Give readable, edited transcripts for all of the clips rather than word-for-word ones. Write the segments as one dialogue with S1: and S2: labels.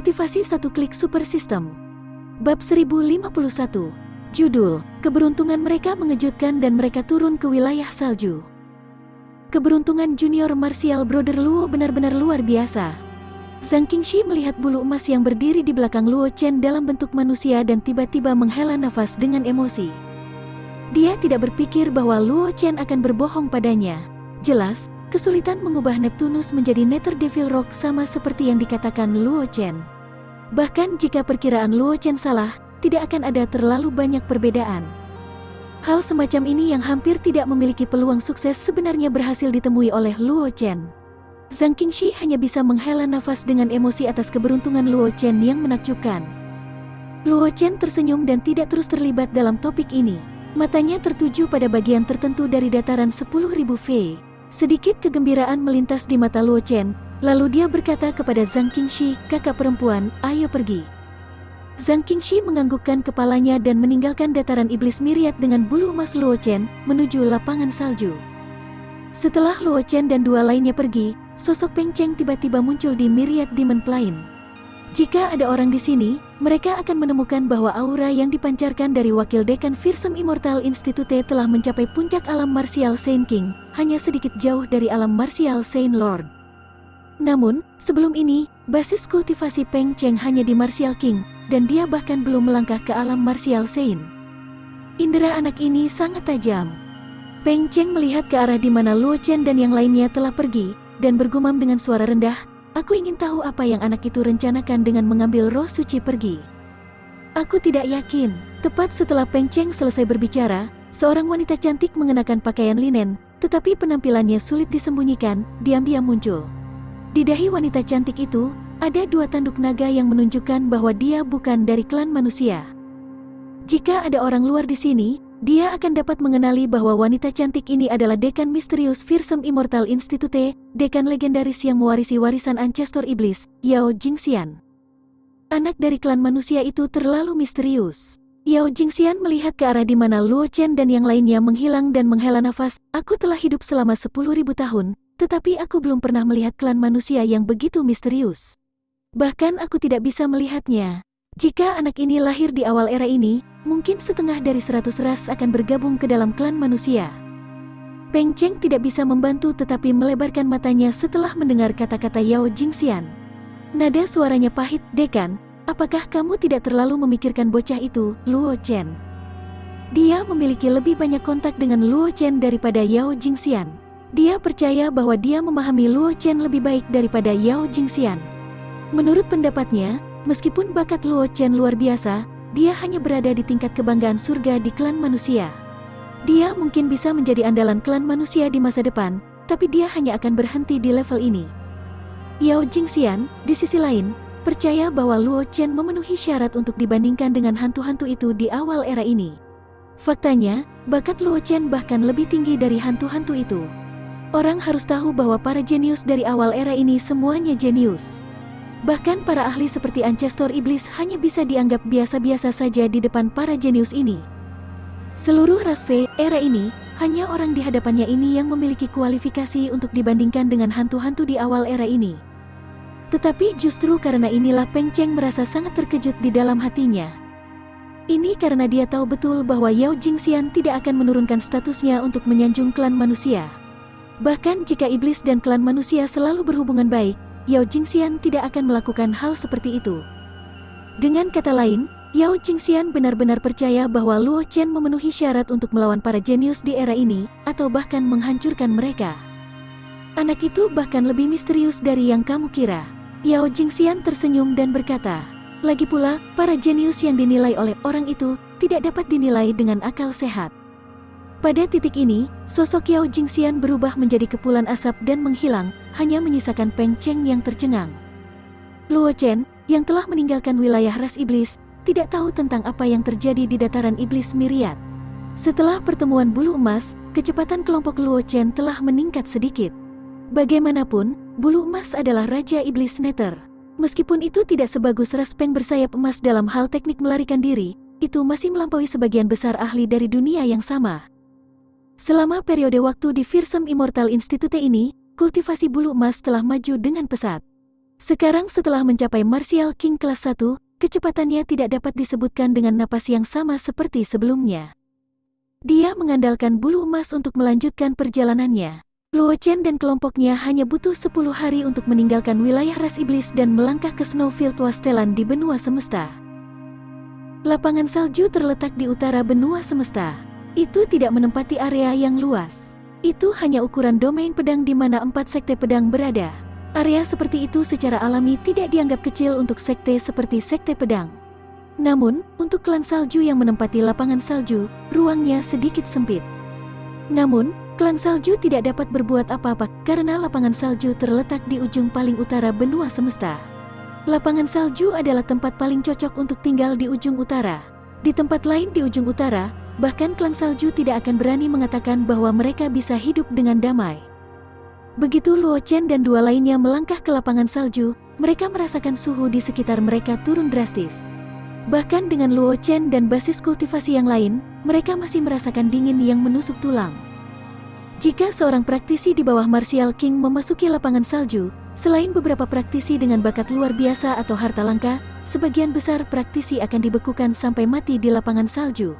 S1: Kultivasi satu klik super system. Bab 1051. Judul, keberuntungan mereka mengejutkan dan mereka turun ke wilayah salju. Keberuntungan junior martial brother Luo benar-benar luar biasa. Zhang Qingxi melihat bulu emas yang berdiri di belakang Luo Chen dalam bentuk manusia dan tiba-tiba menghela nafas dengan emosi. Dia tidak berpikir bahwa Luo Chen akan berbohong padanya. Jelas, kesulitan mengubah Neptunus menjadi Nether Devil Rock sama seperti yang dikatakan Luo Chen. Bahkan jika perkiraan Luo Chen salah, tidak akan ada terlalu banyak perbedaan. Hal semacam ini yang hampir tidak memiliki peluang sukses sebenarnya berhasil ditemui oleh Luo Chen. Zhang Qingxi hanya bisa menghela nafas dengan emosi atas keberuntungan Luo Chen yang menakjubkan. Luo Chen tersenyum dan tidak terus terlibat dalam topik ini. Matanya tertuju pada bagian tertentu dari dataran 10.000 Fei. Sedikit kegembiraan melintas di mata Luo Chen, lalu dia berkata kepada Zhang Qingxi, "Kakak perempuan, ayo pergi." Zhang Qingxi menganggukkan kepalanya dan meninggalkan dataran iblis Myriad dengan bulu emas Luo Chen, menuju lapangan salju. Setelah Luo Chen dan dua lainnya pergi, sosok Peng Cheng tiba-tiba muncul di Myriad Demon Plane. Jika ada orang di sini, mereka akan menemukan bahwa aura yang dipancarkan dari wakil dekan Fearsome Immortal Institute telah mencapai puncak alam martial Saint King, hanya sedikit jauh dari alam martial Saint Lord. Namun, sebelum ini, basis kultivasi Peng Cheng hanya di Martial King, dan dia bahkan belum melangkah ke alam Martial Saint. Indera anak ini sangat tajam. Peng Cheng melihat ke arah di mana Luo Chen dan yang lainnya telah pergi, dan bergumam dengan suara rendah, "Aku ingin tahu apa yang anak itu rencanakan dengan mengambil roh suci pergi." "Aku tidak yakin." Tepat setelah Peng Cheng selesai berbicara, seorang wanita cantik mengenakan pakaian linen, tetapi penampilannya sulit disembunyikan, diam-diam muncul. Di dahi wanita cantik itu, ada dua tanduk naga yang menunjukkan bahwa dia bukan dari klan manusia. Jika ada orang luar di sini, dia akan dapat mengenali bahwa wanita cantik ini adalah dekan misterius Fearsome Immortal Institute, dekan legendaris yang mewarisi warisan Ancestor Iblis, Yao Jingxian. Anak dari klan manusia itu terlalu misterius. Yao Jingxian melihat ke arah di mana Luo Chen dan yang lainnya menghilang dan menghela nafas. "Aku telah hidup selama 10.000 tahun, tetapi aku belum pernah melihat klan manusia yang begitu misterius. Bahkan aku tidak bisa melihatnya. Jika anak ini lahir di awal era ini, mungkin setengah dari 100 ras akan bergabung ke dalam klan manusia." Peng Cheng tidak bisa membantu tetapi melebarkan matanya setelah mendengar kata-kata Yao Jingxian. Nada suaranya pahit, "Dekan, apakah kamu tidak terlalu memikirkan bocah itu, Luo Chen? Dia memiliki lebih banyak kontak dengan Luo Chen daripada Yao Jingxian. Dia percaya bahwa dia memahami Luo Chen lebih baik daripada Yao Jingxian. Menurut pendapatnya, meskipun bakat Luo Chen luar biasa, dia hanya berada di tingkat kebanggaan surga di klan manusia. Dia mungkin bisa menjadi andalan klan manusia di masa depan, tapi dia hanya akan berhenti di level ini." Yao Jingxian, di sisi lain, percaya bahwa Luo Chen memenuhi syarat untuk dibandingkan dengan hantu-hantu itu di awal era ini. Faktanya, bakat Luo Chen bahkan lebih tinggi dari hantu-hantu itu. Orang harus tahu bahwa para jenius dari awal era ini semuanya jenius. Bahkan para ahli seperti Ancestor Iblis hanya bisa dianggap biasa-biasa saja di depan para jenius ini. Seluruh ras Fei era ini, hanya orang di hadapannya ini yang memiliki kualifikasi untuk dibandingkan dengan hantu-hantu di awal era ini. Tetapi justru karena inilah Peng Cheng merasa sangat terkejut di dalam hatinya. Ini karena dia tahu betul bahwa Yao Jingxian tidak akan menurunkan statusnya untuk menyanjung klan manusia. Bahkan jika iblis dan klan manusia selalu berhubungan baik, Yao Jingxian tidak akan melakukan hal seperti itu. Dengan kata lain, Yao Jingxian benar-benar percaya bahwa Luo Chen memenuhi syarat untuk melawan para jenius di era ini, atau bahkan menghancurkan mereka. "Anak itu bahkan lebih misterius dari yang kamu kira." Yao Jingxian tersenyum dan berkata, "Lagi pula, para jenius yang dinilai oleh orang itu, tidak dapat dinilai dengan akal sehat." Pada titik ini, sosok Yao Jingxian berubah menjadi kepulan asap dan menghilang, hanya menyisakan Peng Cheng yang tercengang. Luo Chen, yang telah meninggalkan wilayah ras iblis, tidak tahu tentang apa yang terjadi di dataran iblis Myriad. Setelah pertemuan bulu emas, kecepatan kelompok Luo Chen telah meningkat sedikit. Bagaimanapun, bulu emas adalah Raja Iblis Nether. Meskipun itu tidak sebagus ras Peng bersayap emas dalam hal teknik melarikan diri, itu masih melampaui sebagian besar ahli dari dunia yang sama. Selama periode waktu di Fearsome Immortal Institute ini, kultivasi bulu emas telah maju dengan pesat. Sekarang setelah mencapai Martial King kelas 1, kecepatannya tidak dapat disebutkan dengan napas yang sama seperti sebelumnya. Dia mengandalkan bulu emas untuk melanjutkan perjalanannya. Luo Chen dan kelompoknya hanya butuh 10 hari untuk meninggalkan wilayah ras iblis dan melangkah ke Snowfield Wasteland di benua semesta. Lapangan salju terletak di utara benua semesta. Itu tidak menempati area yang luas. Itu hanya ukuran domain pedang di mana 4 sekte pedang berada. Area seperti itu secara alami tidak dianggap kecil untuk sekte seperti sekte pedang. Namun, untuk klan salju yang menempati lapangan salju, ruangnya sedikit sempit. Namun, klan salju tidak dapat berbuat apa-apa karena lapangan salju terletak di ujung paling utara benua semesta. Lapangan salju adalah tempat paling cocok untuk tinggal di ujung utara. Di tempat lain di ujung utara, bahkan klan salju tidak akan berani mengatakan bahwa mereka bisa hidup dengan damai. Begitu Luo Chen dan dua lainnya melangkah ke lapangan salju, mereka merasakan suhu di sekitar mereka turun drastis. Bahkan dengan Luo Chen dan basis kultivasi yang lain, mereka masih merasakan dingin yang menusuk tulang. Jika seorang praktisi di bawah Martial King memasuki lapangan salju, selain beberapa praktisi dengan bakat luar biasa atau harta langka, sebagian besar praktisi akan dibekukan sampai mati di lapangan salju.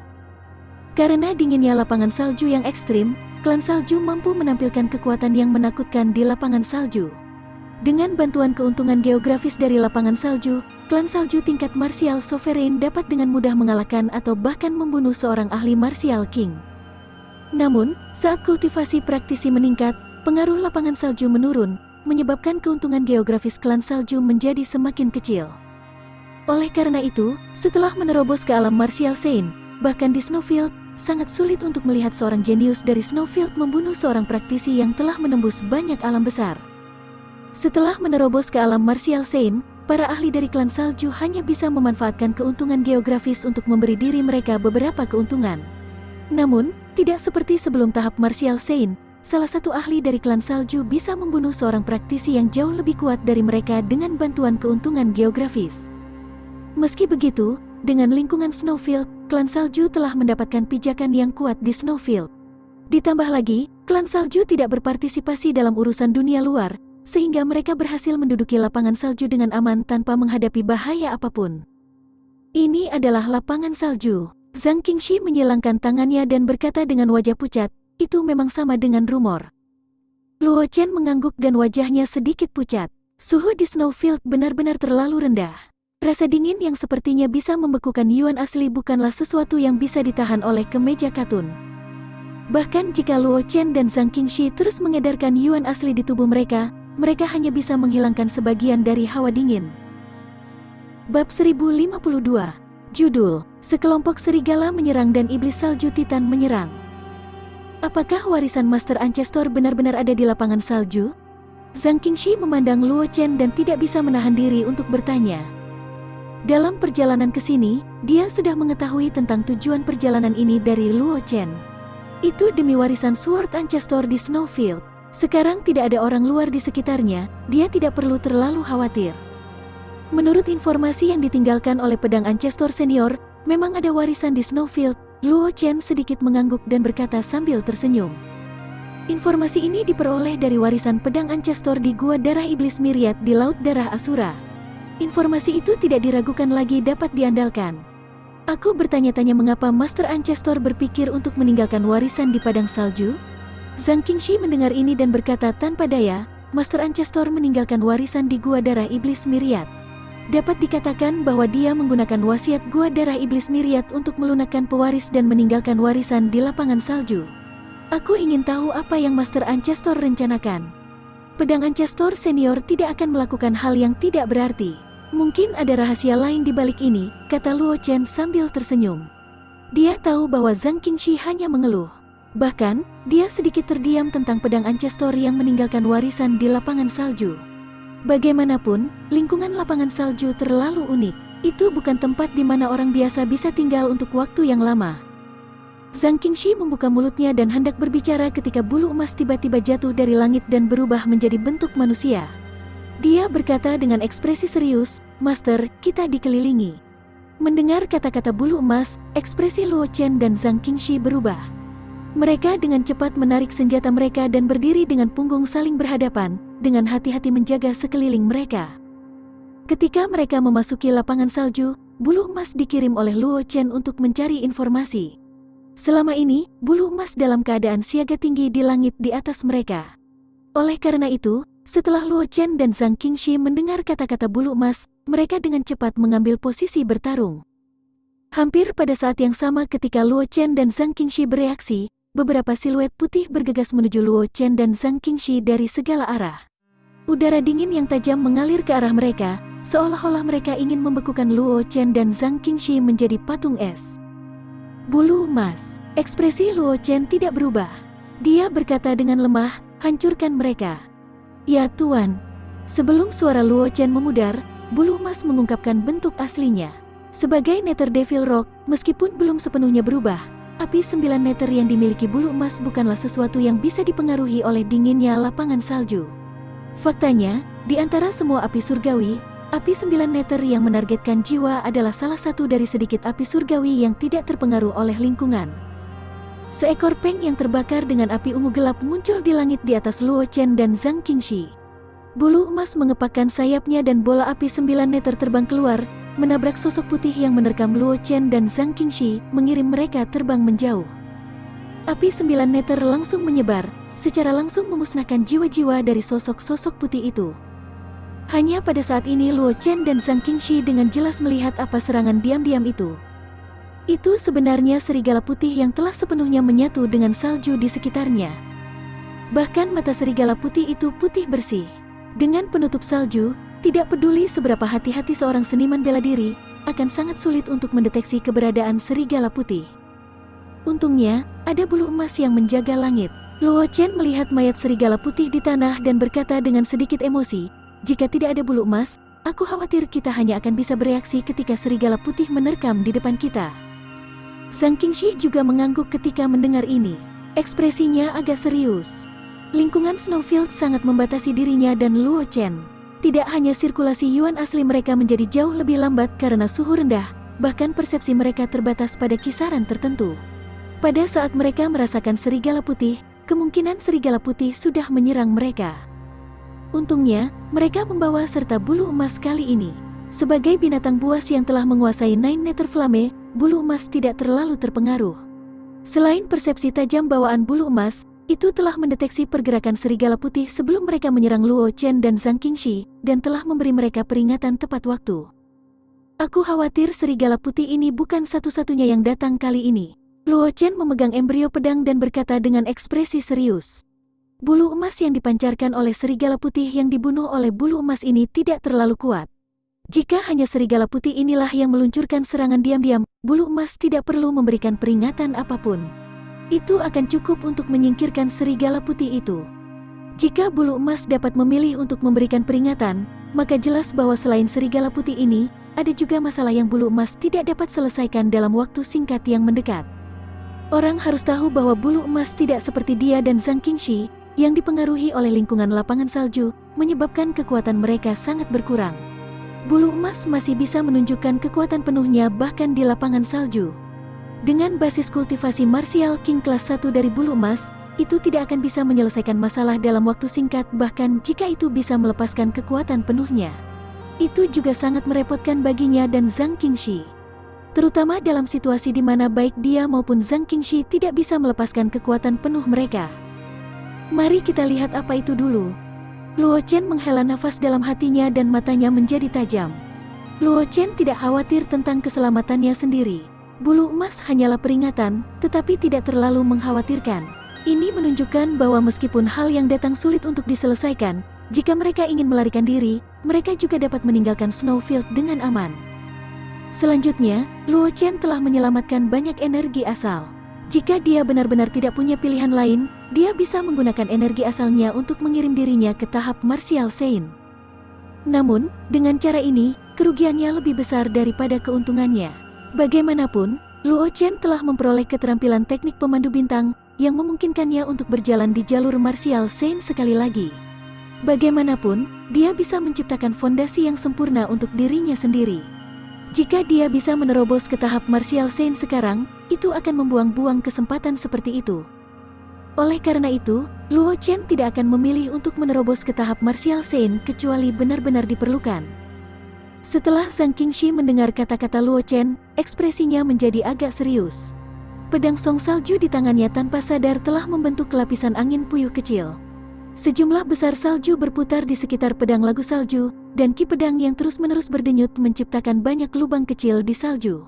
S1: Karena dinginnya lapangan salju yang ekstrim, klan salju mampu menampilkan kekuatan yang menakutkan di lapangan salju. Dengan bantuan keuntungan geografis dari lapangan salju, klan salju tingkat Martial Sovereign dapat dengan mudah mengalahkan atau bahkan membunuh seorang ahli Martial King. Namun, saat kultivasi praktisi meningkat, pengaruh lapangan salju menurun, menyebabkan keuntungan geografis klan salju menjadi semakin kecil. Oleh karena itu, setelah menerobos ke alam Martial Saint, bahkan di Snowfield, sangat sulit untuk melihat seorang jenius dari Snowfield membunuh seorang praktisi yang telah menembus banyak alam besar. Setelah menerobos ke alam Martial Saint, para ahli dari klan salju hanya bisa memanfaatkan keuntungan geografis untuk memberi diri mereka beberapa keuntungan. Namun, tidak seperti sebelum tahap Martial Saint, salah satu ahli dari klan salju bisa membunuh seorang praktisi yang jauh lebih kuat dari mereka dengan bantuan keuntungan geografis. Meski begitu, dengan lingkungan Snowfield, klan salju telah mendapatkan pijakan yang kuat di Snowfield. Ditambah lagi, klan salju tidak berpartisipasi dalam urusan dunia luar, sehingga mereka berhasil menduduki lapangan salju dengan aman tanpa menghadapi bahaya apapun. Ini adalah lapangan salju. Zhang Qingxi menyilangkan tangannya dan berkata dengan wajah pucat, itu memang sama dengan rumor. Luo Chen mengangguk dan wajahnya sedikit pucat. Suhu di Snowfield benar-benar terlalu rendah. Rasa dingin yang sepertinya bisa membekukan Yuan asli bukanlah sesuatu yang bisa ditahan oleh kemeja katun. Bahkan jika Luo Chen dan Zhang Qingxi terus mengedarkan Yuan asli di tubuh mereka, mereka hanya bisa menghilangkan sebagian dari hawa dingin. Bab 1052. Judul, Sekelompok serigala menyerang dan iblis salju Titan menyerang. Apakah warisan Master Ancestor benar-benar ada di lapangan salju? Zhang Qingxi memandang Luo Chen dan tidak bisa menahan diri untuk bertanya. Dalam perjalanan ke sini, dia sudah mengetahui tentang tujuan perjalanan ini dari Luo Chen. Itu demi warisan Sword Ancestor di Snowfield. Sekarang tidak ada orang luar di sekitarnya, dia tidak perlu terlalu khawatir. Menurut informasi yang ditinggalkan oleh pedang Ancestor Senior, memang ada warisan di Snowfield. Luo Chen sedikit mengangguk dan berkata sambil tersenyum. Informasi ini diperoleh dari warisan pedang Ancestor di Gua Darah Iblis Myriad di Laut Darah Asura. Informasi itu tidak diragukan lagi dapat diandalkan. Aku bertanya-tanya mengapa Master Ancestor berpikir untuk meninggalkan warisan di padang salju? Zhang Qingxi mendengar ini dan berkata tanpa daya, Master Ancestor meninggalkan warisan di Gua Darah Iblis Myriad. Dapat dikatakan bahwa dia menggunakan wasiat Gua Darah Iblis Myriad untuk melunakkan pewaris dan meninggalkan warisan di lapangan salju. Aku ingin tahu apa yang Master Ancestor rencanakan. Pedang Ancestor Senior tidak akan melakukan hal yang tidak berarti. Mungkin ada rahasia lain di balik ini, kata Luo Chen sambil tersenyum. Dia tahu bahwa Zhang Qingxi hanya mengeluh. Bahkan, dia sedikit terdiam tentang pedang Ancestor yang meninggalkan warisan di lapangan salju. Bagaimanapun, lingkungan lapangan salju terlalu unik. Itu bukan tempat di mana orang biasa bisa tinggal untuk waktu yang lama. Zhang Qingxi membuka mulutnya dan hendak berbicara ketika bulu emas tiba-tiba jatuh dari langit dan berubah menjadi bentuk manusia. Dia berkata dengan ekspresi serius, Master, kita dikelilingi. Mendengar kata-kata bulu emas, ekspresi Luo Chen dan Zhang Qingxi berubah. Mereka dengan cepat menarik senjata mereka dan berdiri dengan punggung saling berhadapan, dengan hati-hati menjaga sekeliling mereka. Ketika mereka memasuki lapangan salju, bulu emas dikirim oleh Luo Chen untuk mencari informasi. Selama ini, bulu emas dalam keadaan siaga tinggi di langit di atas mereka. Oleh karena itu, setelah Luo Chen dan Zhang Qingxi mendengar kata-kata bulu emas, mereka dengan cepat mengambil posisi bertarung. Hampir pada saat yang sama ketika Luo Chen dan Zhang Qingxi bereaksi, beberapa siluet putih bergegas menuju Luo Chen dan Zhang Qingxi dari segala arah. Udara dingin yang tajam mengalir ke arah mereka, seolah-olah mereka ingin membekukan Luo Chen dan Zhang Qingxi menjadi patung es. Bulu emas. Ekspresi Luo Chen tidak berubah. Dia berkata dengan lemah, hancurkan mereka. Ya Tuan. Sebelum suara Luo Chen memudar, bulu emas mengungkapkan bentuk aslinya. Sebagai Nether Devil Rock, meskipun belum sepenuhnya berubah, api 9 Nether yang dimiliki bulu emas bukanlah sesuatu yang bisa dipengaruhi oleh dinginnya lapangan salju. Faktanya, di antara semua api surgawi, api 9 Nether yang menargetkan jiwa adalah salah satu dari sedikit api surgawi yang tidak terpengaruh oleh lingkungan. Seekor peng yang terbakar dengan api ungu gelap muncul di langit di atas Luo Chen dan Zhang Qingxi. Bulu emas mengepakkan sayapnya dan bola api 9 Nether terbang keluar, menabrak sosok putih yang menerkam Luo Chen dan Zhang Qingxi, mengirim mereka terbang menjauh. Api 9 Nether langsung menyebar, secara langsung memusnahkan jiwa-jiwa dari sosok-sosok putih itu. Hanya pada saat ini Luo Chen dan Zhang Qingxi dengan jelas melihat apa serangan diam-diam itu. Itu sebenarnya serigala putih yang telah sepenuhnya menyatu dengan salju di sekitarnya. Bahkan mata serigala putih itu putih bersih. Dengan penutup salju, tidak peduli seberapa hati-hati seorang seniman bela diri, akan sangat sulit untuk mendeteksi keberadaan serigala putih. Untungnya, ada bulu emas yang menjaga langit. Luo Chen melihat mayat serigala putih di tanah dan berkata dengan sedikit emosi, jika tidak ada bulu emas, aku khawatir kita hanya akan bisa bereaksi ketika serigala putih menerkam di depan kita. Zhang Qingxi juga mengangguk ketika mendengar ini. Ekspresinya agak serius. Lingkungan Snowfield sangat membatasi dirinya dan Luo Chen. Tidak hanya sirkulasi yuan asli mereka menjadi jauh lebih lambat karena suhu rendah, bahkan persepsi mereka terbatas pada kisaran tertentu. Pada saat mereka merasakan serigala putih, kemungkinan serigala putih sudah menyerang mereka. Untungnya, mereka membawa serta bulu emas kali ini. Sebagai binatang buas yang telah menguasai Nine Nether Flame, bulu emas tidak terlalu terpengaruh. Selain persepsi tajam bawaan bulu emas, itu telah mendeteksi pergerakan serigala putih sebelum mereka menyerang Luo Chen dan Zhang Qingxi, dan telah memberi mereka peringatan tepat waktu. Aku khawatir serigala putih ini bukan satu-satunya yang datang kali ini. Luo Chen memegang embrio pedang dan berkata dengan ekspresi serius. Bulu emas yang dipancarkan oleh serigala putih yang dibunuh oleh bulu emas ini tidak terlalu kuat. Jika hanya serigala putih inilah yang meluncurkan serangan diam-diam, bulu emas tidak perlu memberikan peringatan apapun. Itu akan cukup untuk menyingkirkan serigala putih itu. Jika bulu emas dapat memilih untuk memberikan peringatan, maka jelas bahwa selain serigala putih ini, ada juga masalah yang bulu emas tidak dapat selesaikan dalam waktu singkat yang mendekat. Orang harus tahu bahwa bulu emas tidak seperti dia dan Zhang Qingxi, yang dipengaruhi oleh lingkungan lapangan salju, menyebabkan kekuatan mereka sangat berkurang. Bulu emas masih bisa menunjukkan kekuatan penuhnya bahkan di lapangan salju. Dengan basis kultivasi Martial King kelas 1 dari bulu emas, itu tidak akan bisa menyelesaikan masalah dalam waktu singkat bahkan jika itu bisa melepaskan kekuatan penuhnya. Itu juga sangat merepotkan baginya dan Zhang Qingxi. Terutama dalam situasi di mana baik dia maupun Zhang Qingxi tidak bisa melepaskan kekuatan penuh mereka. Mari kita lihat apa itu dulu. Luo Chen menghela nafas dalam hatinya dan matanya menjadi tajam. Luo Chen tidak khawatir tentang keselamatannya sendiri. Bulu emas hanyalah peringatan, tetapi tidak terlalu mengkhawatirkan. Ini menunjukkan bahwa meskipun hal yang datang sulit untuk diselesaikan, jika mereka ingin melarikan diri, mereka juga dapat meninggalkan Snowfield dengan aman. Selanjutnya, Luo Chen telah menyelamatkan banyak energi asal. Jika dia benar-benar tidak punya pilihan lain, dia bisa menggunakan energi asalnya untuk mengirim dirinya ke tahap Martial Saint. Namun, dengan cara ini, kerugiannya lebih besar daripada keuntungannya. Bagaimanapun, Luo Chen telah memperoleh keterampilan teknik pemandu bintang, yang memungkinkannya untuk berjalan di jalur Martial Saint sekali lagi. Bagaimanapun, dia bisa menciptakan fondasi yang sempurna untuk dirinya sendiri. Jika dia bisa menerobos ke tahap Martial Saint sekarang, itu akan membuang-buang kesempatan seperti itu. Oleh karena itu, Luo Chen tidak akan memilih untuk menerobos ke tahap Martial Saint kecuali benar-benar diperlukan. Setelah Zhang Qingxi mendengar kata-kata Luo Chen, ekspresinya menjadi agak serius. Pedang song salju di tangannya tanpa sadar telah membentuk lapisan angin puyuh kecil. Sejumlah besar salju berputar di sekitar pedang lagu salju, dan ki pedang yang terus-menerus berdenyut menciptakan banyak lubang kecil di salju.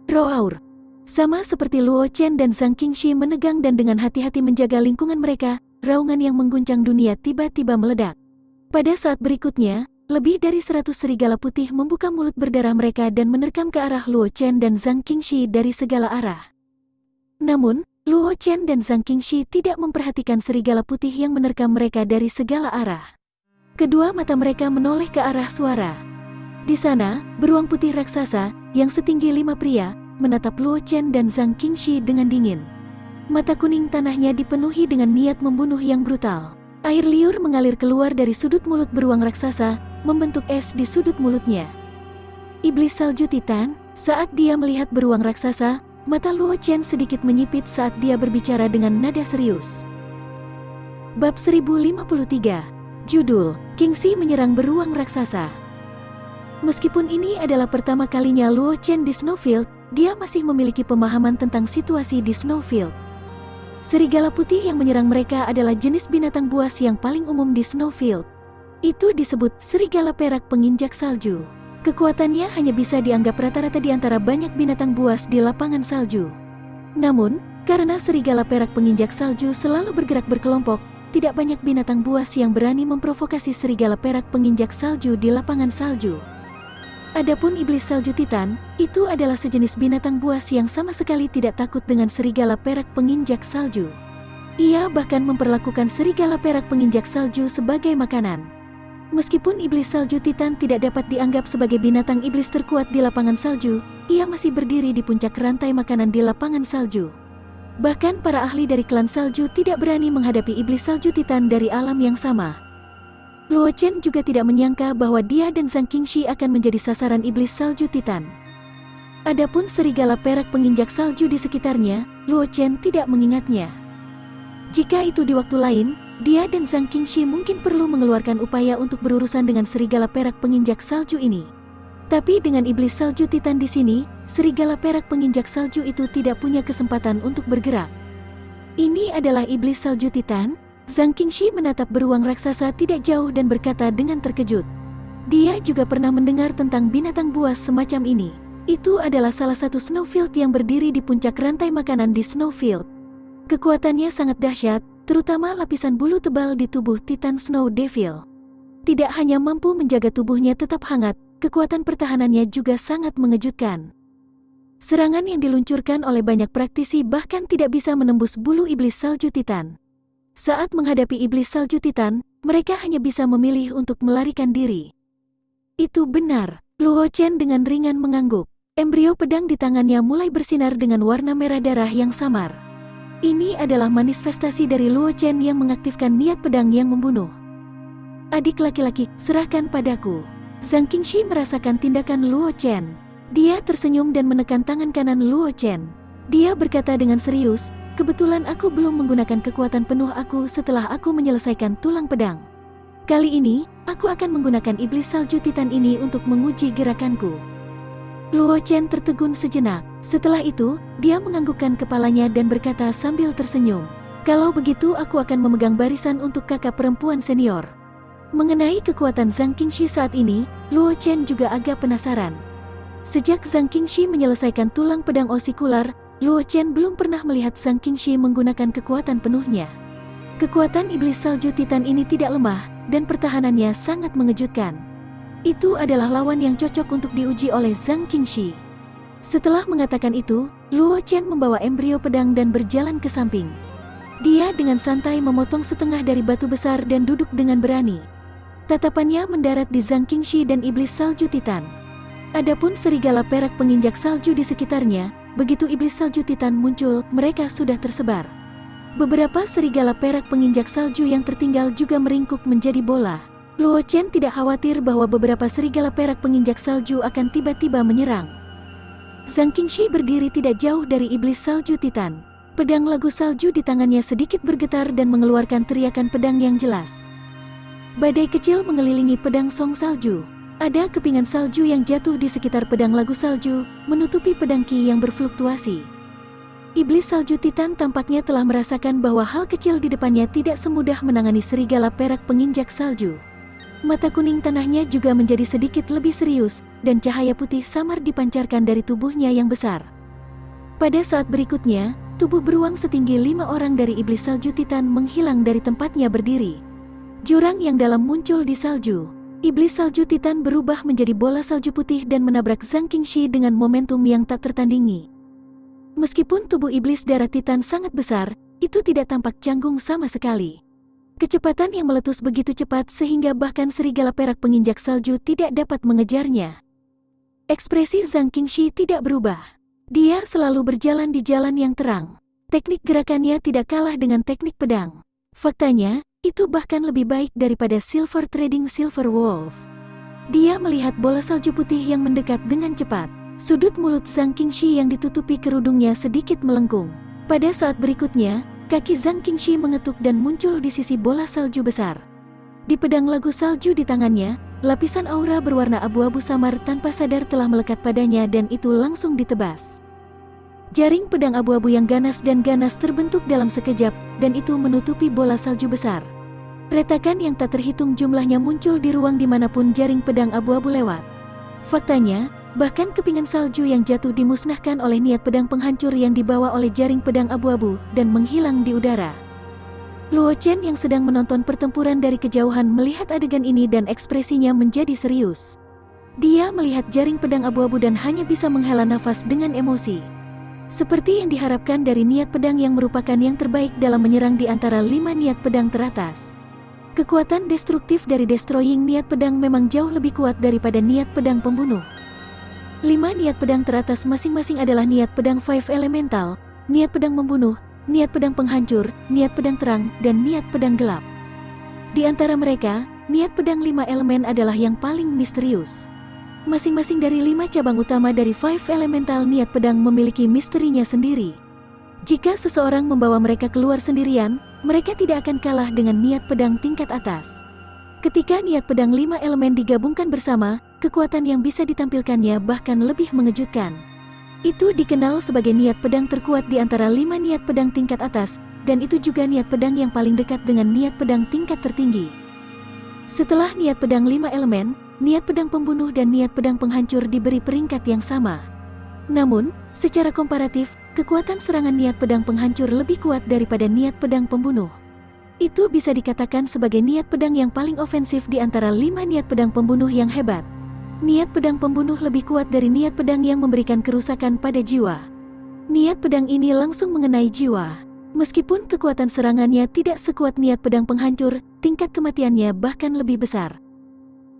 S1: Roar. Sama seperti Luo Chen dan Zhang Qingxi menegang dan dengan hati-hati menjaga lingkungan mereka, raungan yang mengguncang dunia tiba-tiba meledak. Pada saat berikutnya, lebih dari 100 serigala putih membuka mulut berdarah mereka dan menerkam ke arah Luo Chen dan Zhang Qingxi dari segala arah. Namun, Luo Chen dan Zhang Qingxi tidak memperhatikan serigala putih yang menerkam mereka dari segala arah. Kedua mata mereka menoleh ke arah suara. Di sana, beruang putih raksasa, yang setinggi 5 pria, menatap Luo Chen dan Zhang Qingxi dengan dingin. Mata kuning tanahnya dipenuhi dengan niat membunuh yang brutal. Air liur mengalir keluar dari sudut mulut beruang raksasa, membentuk es di sudut mulutnya. Iblis salju Titan, saat dia melihat beruang raksasa, mata Luo Chen sedikit menyipit saat dia berbicara dengan nada serius. Bab 1053. Judul, Qingxi menyerang beruang raksasa. Meskipun ini adalah pertama kalinya Luo Chen di Snowfield, dia masih memiliki pemahaman tentang situasi di Snowfield. Serigala putih yang menyerang mereka adalah jenis binatang buas yang paling umum di Snowfield. Itu disebut serigala perak penginjak salju. Kekuatannya hanya bisa dianggap rata-rata di antara banyak binatang buas di lapangan salju. Namun, karena serigala perak penginjak salju selalu bergerak berkelompok, tidak banyak binatang buas yang berani memprovokasi serigala perak penginjak salju di lapangan salju. Adapun iblis salju Titan, itu adalah sejenis binatang buas yang sama sekali tidak takut dengan serigala perak penginjak salju. Ia bahkan memperlakukan serigala perak penginjak salju sebagai makanan. Meskipun iblis salju Titan tidak dapat dianggap sebagai binatang iblis terkuat di lapangan salju, ia masih berdiri di puncak rantai makanan di lapangan salju. Bahkan para ahli dari klan salju tidak berani menghadapi iblis salju Titan dari alam yang sama. Luo Chen juga tidak menyangka bahwa dia dan Zhang Qingxi akan menjadi sasaran iblis salju Titan. Adapun serigala perak penginjak salju di sekitarnya, Luo Chen tidak mengingatnya. Jika itu di waktu lain, dia dan Zhang Qingxi mungkin perlu mengeluarkan upaya untuk berurusan dengan serigala perak penginjak salju ini. Tapi dengan iblis salju Titan di sini, serigala perak penginjak salju itu tidak punya kesempatan untuk bergerak. Ini adalah iblis salju Titan. Zhang Qingxi menatap beruang raksasa tidak jauh dan berkata dengan terkejut. Dia juga pernah mendengar tentang binatang buas semacam ini. Itu adalah salah satu Snowfield yang berdiri di puncak rantai makanan di Snowfield. Kekuatannya sangat dahsyat, terutama lapisan bulu tebal di tubuh Titan Snow Devil. Tidak hanya mampu menjaga tubuhnya tetap hangat, kekuatan pertahanannya juga sangat mengejutkan. Serangan yang diluncurkan oleh banyak praktisi bahkan tidak bisa menembus bulu iblis salju Titan. Saat menghadapi iblis salju Titan, mereka hanya bisa memilih untuk melarikan diri. Itu benar, Luo Chen dengan ringan mengangguk. Embrio pedang di tangannya mulai bersinar dengan warna merah darah yang samar. Ini adalah manifestasi dari Luo Chen yang mengaktifkan niat pedang yang membunuh. Adik laki-laki, serahkan padaku. Zhang Qingxi merasakan tindakan Luo Chen. Dia tersenyum dan menekan tangan kanan Luo Chen. Dia berkata dengan serius, kebetulan aku belum menggunakan kekuatan penuh aku setelah aku menyelesaikan tulang pedang. Kali ini, aku akan menggunakan iblis salju Titan ini untuk menguji gerakanku. Luo Chen tertegun sejenak. Setelah itu, dia menganggukkan kepalanya dan berkata sambil tersenyum. Kalau begitu aku akan memegang barisan untuk kakak perempuan senior. Mengenai kekuatan Zhang Qingxi saat ini, Luo Chen juga agak penasaran. Sejak Zhang Qingxi menyelesaikan tulang pedang osikular, Luo Chen belum pernah melihat Zhang Qingxi menggunakan kekuatan penuhnya. Kekuatan iblis salju Titan ini tidak lemah, dan pertahanannya sangat mengejutkan. Itu adalah lawan yang cocok untuk diuji oleh Zhang Qingxi. Setelah mengatakan itu, Luo Chen membawa embrio pedang dan berjalan ke samping. Dia dengan santai memotong setengah dari batu besar dan duduk dengan berani. Tatapannya mendarat di Zhang Qingxi dan iblis salju Titan. Adapun serigala perak penginjak salju di sekitarnya, begitu iblis salju Titan muncul, mereka sudah tersebar. Beberapa serigala perak penginjak salju yang tertinggal juga meringkuk menjadi bola. Luo Chen tidak khawatir bahwa beberapa serigala perak penginjak salju akan tiba-tiba menyerang. Zhang Qingxi berdiri tidak jauh dari iblis salju Titan. Pedang lagu salju di tangannya sedikit bergetar dan mengeluarkan teriakan pedang yang jelas. Badai kecil mengelilingi pedang song salju. Ada kepingan salju yang jatuh di sekitar pedang lagu salju, menutupi pedang Ki yang berfluktuasi. Iblis salju Titan tampaknya telah merasakan bahwa hal kecil di depannya tidak semudah menangani serigala perak penginjak salju. Mata kuning tanahnya juga menjadi sedikit lebih serius, dan cahaya putih samar dipancarkan dari tubuhnya yang besar. Pada saat berikutnya, tubuh beruang setinggi 5 orang dari iblis salju Titan menghilang dari tempatnya berdiri. Jurang yang dalam muncul di salju. Iblis salju Titan berubah menjadi bola salju putih dan menabrak Zhang Qingxi dengan momentum yang tak tertandingi. Meskipun tubuh iblis darah Titan sangat besar, itu tidak tampak canggung sama sekali. Kecepatan yang meletus begitu cepat sehingga bahkan serigala perak penginjak salju tidak dapat mengejarnya. Ekspresi Zhang Qingxi tidak berubah. Dia selalu berjalan di jalan yang terang. Teknik gerakannya tidak kalah dengan teknik pedang. Faktanya, itu bahkan lebih baik daripada Silver Trading Silver Wolf. Dia melihat bola salju putih yang mendekat dengan cepat. Sudut mulut Zhang Qingxi yang ditutupi kerudungnya sedikit melengkung. Pada saat berikutnya, kaki Zhang Qingxi mengetuk dan muncul di sisi bola salju besar. Di pedang lagu salju di tangannya, lapisan aura berwarna abu-abu samar tanpa sadar telah melekat padanya dan itu langsung ditebas. Jaring pedang abu-abu yang ganas dan ganas terbentuk dalam sekejap, dan itu menutupi bola salju besar. Retakan yang tak terhitung jumlahnya muncul di ruang dimanapun jaring pedang abu-abu lewat. Faktanya, bahkan kepingan salju yang jatuh dimusnahkan oleh niat pedang penghancur yang dibawa oleh jaring pedang abu-abu dan menghilang di udara. Luo Chen yang sedang menonton pertempuran dari kejauhan melihat adegan ini dan ekspresinya menjadi serius. Dia melihat jaring pedang abu-abu dan hanya bisa menghela nafas dengan emosi. Seperti yang diharapkan dari niat pedang yang merupakan yang terbaik dalam menyerang di antara 5 niat pedang teratas. Kekuatan destruktif dari destroying niat pedang memang jauh lebih kuat daripada niat pedang pembunuh. 5 niat pedang teratas masing-masing adalah niat pedang Five Elemental, niat pedang membunuh, niat pedang penghancur, niat pedang terang, dan niat pedang gelap. Di antara mereka, niat pedang 5 elemen adalah yang paling misterius. Masing-masing dari 5 cabang utama dari Five Elemental niat pedang memiliki misterinya sendiri. Jika seseorang membawa mereka keluar sendirian, mereka tidak akan kalah dengan niat pedang tingkat atas. Ketika niat pedang 5 elemen digabungkan bersama, kekuatan yang bisa ditampilkannya bahkan lebih mengejutkan. Itu dikenal sebagai niat pedang terkuat di antara 5 niat pedang tingkat atas, dan itu juga niat pedang yang paling dekat dengan niat pedang tingkat tertinggi. Setelah niat pedang 5 elemen, niat pedang pembunuh dan niat pedang penghancur diberi peringkat yang sama. Namun, secara komparatif, kekuatan serangan niat pedang penghancur lebih kuat daripada niat pedang pembunuh. Itu bisa dikatakan sebagai niat pedang yang paling ofensif di antara 5 niat pedang pembunuh yang hebat. Niat pedang pembunuh lebih kuat dari niat pedang yang memberikan kerusakan pada jiwa. Niat pedang ini langsung mengenai jiwa. Meskipun kekuatan serangannya tidak sekuat niat pedang penghancur, tingkat kematiannya bahkan lebih besar.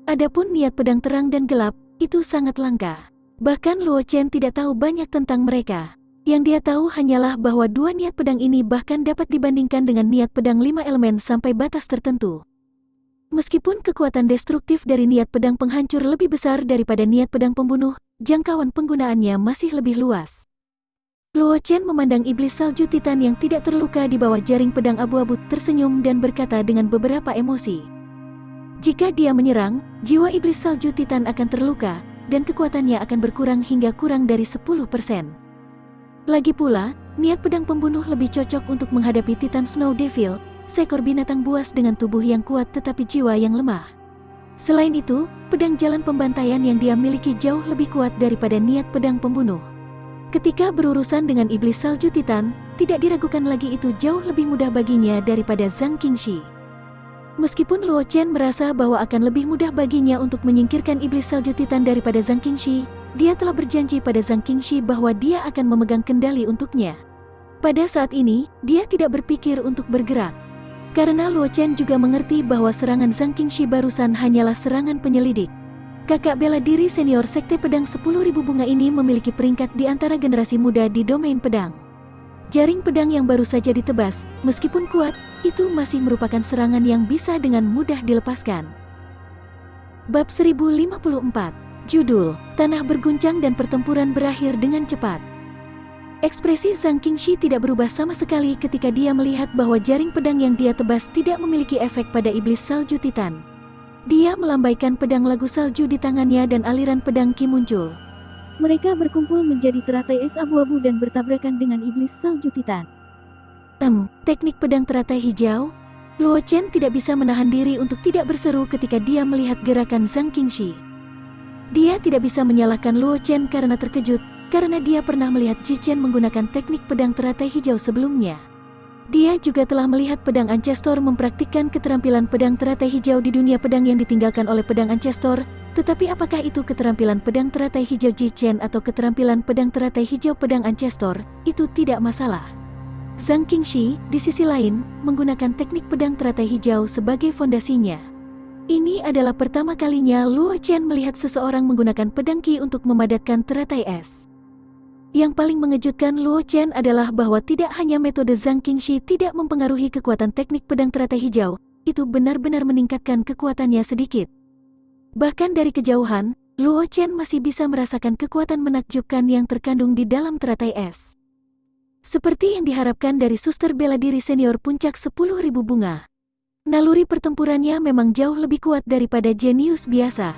S1: Adapun niat pedang terang dan gelap, itu sangat langka. Bahkan Luo Chen tidak tahu banyak tentang mereka. Yang dia tahu hanyalah bahwa 2 niat pedang ini bahkan dapat dibandingkan dengan niat pedang 5 elemen sampai batas tertentu. Meskipun kekuatan destruktif dari niat pedang penghancur lebih besar daripada niat pedang pembunuh, jangkauan penggunaannya masih lebih luas. Luo Chen memandang iblis salju Titan yang tidak terluka di bawah jaring pedang abu-abu tersenyum dan berkata dengan beberapa emosi. Jika dia menyerang, jiwa iblis salju Titan akan terluka, dan kekuatannya akan berkurang hingga kurang dari 10%. Lagi pula, niat pedang pembunuh lebih cocok untuk menghadapi Titan Snow Devil, seekor binatang buas dengan tubuh yang kuat tetapi jiwa yang lemah. Selain itu, pedang jalan pembantaian yang dia miliki jauh lebih kuat daripada niat pedang pembunuh. Ketika berurusan dengan iblis salju Titan, tidak diragukan lagi itu jauh lebih mudah baginya daripada Zhang Qingxi. Meskipun Luo Chen merasa bahwa akan lebih mudah baginya untuk menyingkirkan iblis salju Titan daripada Zhang Qingxi, dia telah berjanji pada Zhang Qingxi bahwa dia akan memegang kendali untuknya. Pada saat ini, dia tidak berpikir untuk bergerak. Karena Luo Chen juga mengerti bahwa serangan Zhang Qingxi barusan hanyalah serangan penyelidik. Kakak bela diri senior Sekte Pedang 10.000 bunga ini memiliki peringkat di antara generasi muda di domain pedang. Jaring pedang yang baru saja ditebas, meskipun kuat, itu masih merupakan serangan yang bisa dengan mudah dilepaskan. Bab 1054. Judul, Tanah Berguncang dan Pertempuran Berakhir dengan Cepat. Ekspresi Zhang Qingxi tidak berubah sama sekali ketika dia melihat bahwa jaring pedang yang dia tebas tidak memiliki efek pada iblis salju Titan. Dia melambaikan pedang lagu salju di tangannya dan aliran pedang Ki muncul.
S2: Mereka berkumpul menjadi teratai es abu-abu dan bertabrakan dengan iblis salju Titan.
S1: Teknik pedang teratai hijau? Luo Chen tidak bisa menahan diri untuk tidak berseru ketika dia melihat gerakan Zhang Qingxi. Dia tidak bisa menyalahkan Luo Chen karena terkejut, karena dia pernah melihat Ji Chen menggunakan teknik pedang teratai hijau sebelumnya. Dia juga telah melihat pedang Ancestor mempraktikkan keterampilan pedang teratai hijau di dunia pedang yang ditinggalkan oleh pedang Ancestor, tetapi apakah itu keterampilan pedang teratai hijau Ji Chen atau keterampilan pedang teratai hijau pedang Ancestor, itu tidak masalah. Zhang Qingxi, di sisi lain, menggunakan teknik pedang teratai hijau sebagai fondasinya. Ini adalah pertama kalinya Luo Chen melihat seseorang menggunakan pedang Qi untuk memadatkan teratai es. Yang paling mengejutkan Luo Chen adalah bahwa tidak hanya metode Zhang Qingxi tidak mempengaruhi kekuatan teknik pedang teratai hijau, itu benar-benar meningkatkan kekuatannya sedikit. Bahkan dari kejauhan, Luo Chen masih bisa merasakan kekuatan menakjubkan yang terkandung di dalam teratai es. Seperti yang diharapkan dari suster bela diri senior puncak 10.000 bunga. Naluri pertempurannya memang jauh lebih kuat daripada jenius biasa.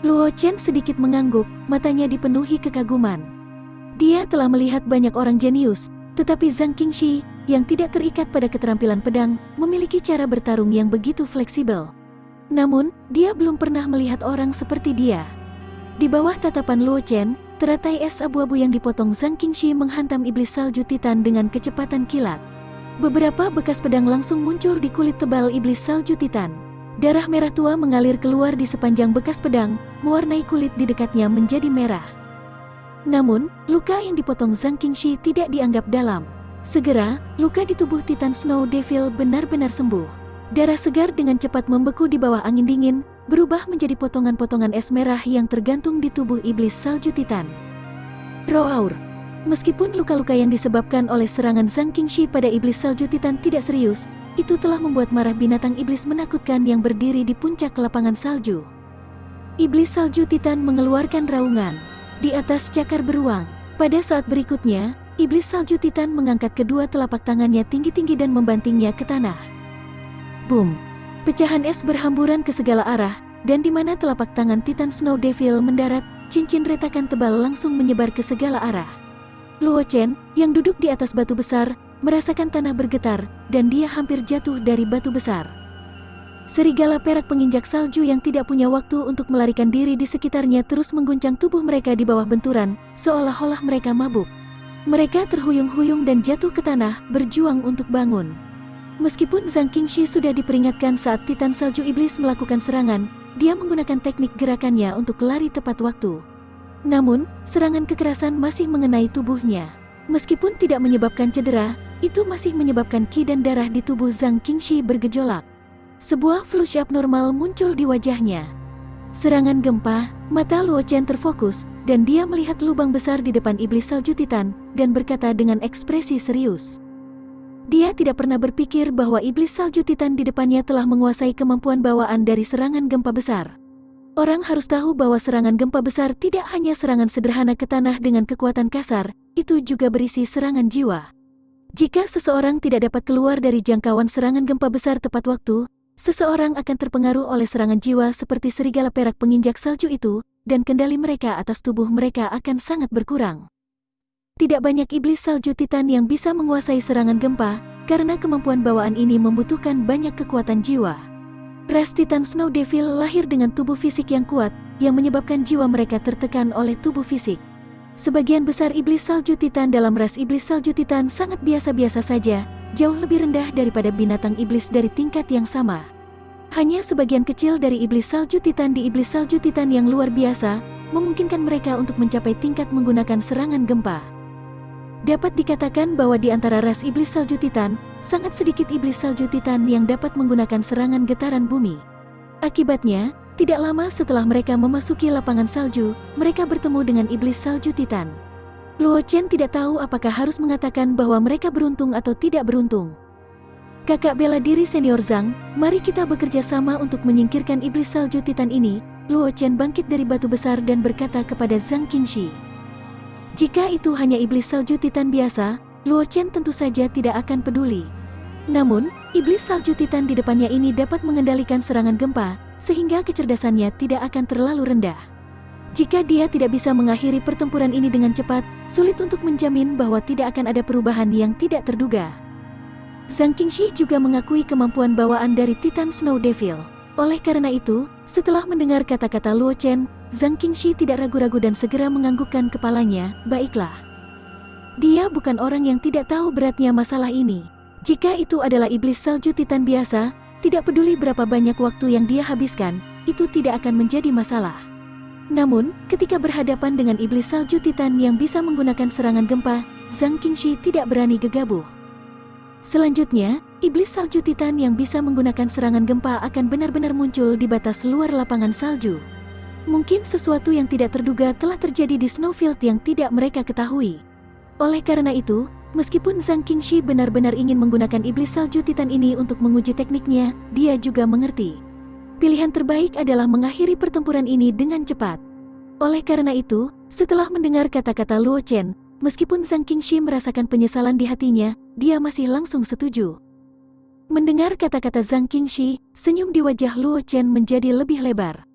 S1: Luo Chen sedikit mengangguk, matanya dipenuhi kekaguman. Dia telah melihat banyak orang jenius, tetapi Zhang Qingxi, yang tidak terikat pada keterampilan pedang, memiliki cara bertarung yang begitu fleksibel. Namun, dia belum pernah melihat orang seperti dia. Di bawah tatapan Luo Chen, teratai es abu-abu yang dipotong Zhang Qingxi menghantam iblis salju Titan dengan kecepatan kilat. Beberapa bekas pedang langsung muncul di kulit tebal iblis salju Titan. Darah merah tua mengalir keluar di sepanjang bekas pedang, mewarnai kulit di dekatnya menjadi merah. Namun, luka yang dipotong Zhang Qingxi tidak dianggap dalam. Segera, luka di tubuh Titan Snow Devil benar-benar sembuh. Darah segar dengan cepat membeku di bawah angin dingin, berubah menjadi potongan-potongan es merah yang tergantung di tubuh iblis salju Titan. Roar. Meskipun luka-luka yang disebabkan oleh serangan Zhang Qingxi pada iblis salju Titan tidak serius, itu telah membuat marah binatang iblis menakutkan yang berdiri di puncak lapangan salju. Iblis salju Titan mengeluarkan raungan di atas cakar beruang. Pada saat berikutnya, iblis salju Titan mengangkat kedua telapak tangannya tinggi-tinggi dan membantingnya ke tanah. Boom! Pecahan es berhamburan ke segala arah, dan di mana telapak tangan Titan Snow Devil mendarat, cincin retakan tebal langsung menyebar ke segala arah. Luo Chen, yang duduk di atas batu besar, merasakan tanah bergetar, dan dia hampir jatuh dari batu besar. Serigala perak penginjak salju yang tidak punya waktu untuk melarikan diri di sekitarnya terus mengguncang tubuh mereka di bawah benturan, seolah-olah mereka mabuk. Mereka terhuyung-huyung dan jatuh ke tanah, berjuang untuk bangun. Meskipun Zhang Qingxi sudah diperingatkan saat Titan Salju Iblis melakukan serangan, dia menggunakan teknik gerakannya untuk lari tepat waktu. Namun, serangan kekerasan masih mengenai tubuhnya. Meskipun tidak menyebabkan cedera, itu masih menyebabkan ki dan darah di tubuh Zhang Qingxi bergejolak. Sebuah flush abnormal muncul di wajahnya. Serangan gempa, mata Luo Chen terfokus, dan dia melihat lubang besar di depan iblis salju Titan, dan berkata dengan ekspresi serius. Dia tidak pernah berpikir bahwa iblis salju Titan di depannya telah menguasai kemampuan bawaan dari serangan gempa besar. Orang harus tahu bahwa serangan gempa besar tidak hanya serangan sederhana ke tanah dengan kekuatan kasar, itu juga berisi serangan jiwa. Jika seseorang tidak dapat keluar dari jangkauan serangan gempa besar tepat waktu, seseorang akan terpengaruh oleh serangan jiwa seperti serigala perak penginjak salju itu, dan kendali mereka atas tubuh mereka akan sangat berkurang. Tidak banyak iblis salju Titan yang bisa menguasai serangan gempa, karena kemampuan bawaan ini membutuhkan banyak kekuatan jiwa. Ras Titan Snow Devil lahir dengan tubuh fisik yang kuat, yang menyebabkan jiwa mereka tertekan oleh tubuh fisik. Sebagian besar iblis salju Titan dalam ras iblis salju Titan sangat biasa-biasa saja, jauh lebih rendah daripada binatang iblis dari tingkat yang sama. Hanya sebagian kecil dari iblis salju Titan di iblis salju Titan yang luar biasa, memungkinkan mereka untuk mencapai tingkat menggunakan serangan gempa. Dapat dikatakan bahwa di antara ras iblis salju Titan, sangat sedikit iblis salju Titan yang dapat menggunakan serangan getaran bumi. Akibatnya, tidak lama setelah mereka memasuki lapangan salju, mereka bertemu dengan iblis salju Titan. Luo Chen tidak tahu apakah harus mengatakan bahwa mereka beruntung atau tidak beruntung. Kakak bela diri senior Zhang, mari kita bekerja sama untuk menyingkirkan iblis salju Titan ini. Luo Chen bangkit dari batu besar dan berkata kepada Zhang Qingxi. Jika itu hanya iblis salju Titan biasa, Luo Chen tentu saja tidak akan peduli. Namun, iblis salju Titan di depannya ini dapat mengendalikan serangan gempa, sehingga kecerdasannya tidak akan terlalu rendah. Jika dia tidak bisa mengakhiri pertempuran ini dengan cepat, sulit untuk menjamin bahwa tidak akan ada perubahan yang tidak terduga. Zhang Qingshi juga mengakui kemampuan bawaan dari Titan Snow Devil. Oleh karena itu, setelah mendengar kata-kata Luo Chen, Zhang Qingshi tidak ragu-ragu dan segera menganggukkan kepalanya. Baiklah. Dia bukan orang yang tidak tahu beratnya masalah ini. Jika itu adalah iblis salju Titan biasa, tidak peduli berapa banyak waktu yang dia habiskan, itu tidak akan menjadi masalah. Namun, ketika berhadapan dengan iblis salju Titan yang bisa menggunakan serangan gempa, Zhang Qingshi tidak berani gegabah. Selanjutnya, iblis salju Titan yang bisa menggunakan serangan gempa akan benar-benar muncul di batas luar lapangan salju. Mungkin sesuatu yang tidak terduga telah terjadi di Snowfield yang tidak mereka ketahui. Oleh karena itu, meskipun Zhang Qingshi benar-benar ingin menggunakan iblis salju Titan ini untuk menguji tekniknya, dia juga mengerti. Pilihan terbaik adalah mengakhiri pertempuran ini dengan cepat. Oleh karena itu, setelah mendengar kata-kata Luo Chen, meskipun Zhang Qingshi merasakan penyesalan di hatinya, dia masih langsung setuju. Mendengar kata-kata Zhang Qingshi, senyum di wajah Luo Chen menjadi lebih lebar.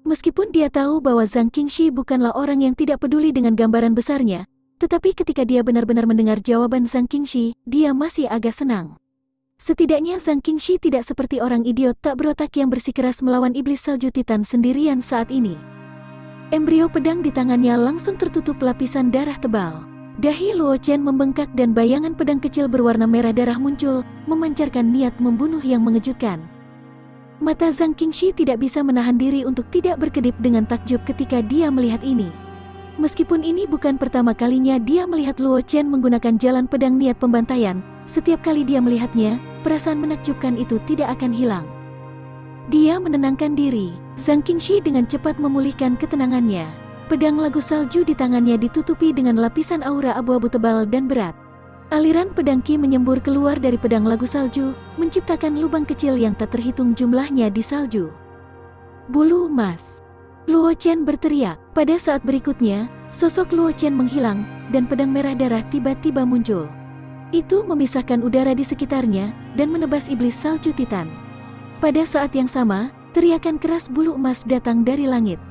S1: Meskipun dia tahu bahwa Zhang Qingshi bukanlah orang yang tidak peduli dengan gambaran besarnya, tetapi ketika dia benar-benar mendengar jawaban Zhang Qingshi, dia masih agak senang. Setidaknya Zhang Qingshi tidak seperti orang idiot tak berotak yang bersikeras melawan iblis salju Titan sendirian saat ini. Embrio pedang di tangannya langsung tertutup lapisan darah tebal. Dahi Luo Chen membengkak dan bayangan pedang kecil berwarna merah darah muncul, memancarkan niat membunuh yang mengejutkan. Mata Zhang Qingshi tidak bisa menahan diri untuk tidak berkedip dengan takjub ketika dia melihat ini. Meskipun ini bukan pertama kalinya dia melihat Luo Chen menggunakan jalan pedang niat pembantaian, setiap kali dia melihatnya, perasaan menakjubkan itu tidak akan hilang. Dia menenangkan diri. Zhang Qingshi dengan cepat memulihkan ketenangannya. Pedang lagu salju di tangannya ditutupi dengan lapisan aura abu-abu tebal dan berat. Aliran pedang Qi menyembur keluar dari pedang lagu salju, menciptakan lubang kecil yang tak terhitung jumlahnya di salju. Bulu emas. Luo Chen berteriak. Pada saat berikutnya, sosok Luo Chen menghilang, dan pedang merah darah tiba-tiba muncul. Itu memisahkan udara di sekitarnya, dan menebas iblis salju Titan. Pada saat yang sama, teriakan keras bulu emas datang dari langit.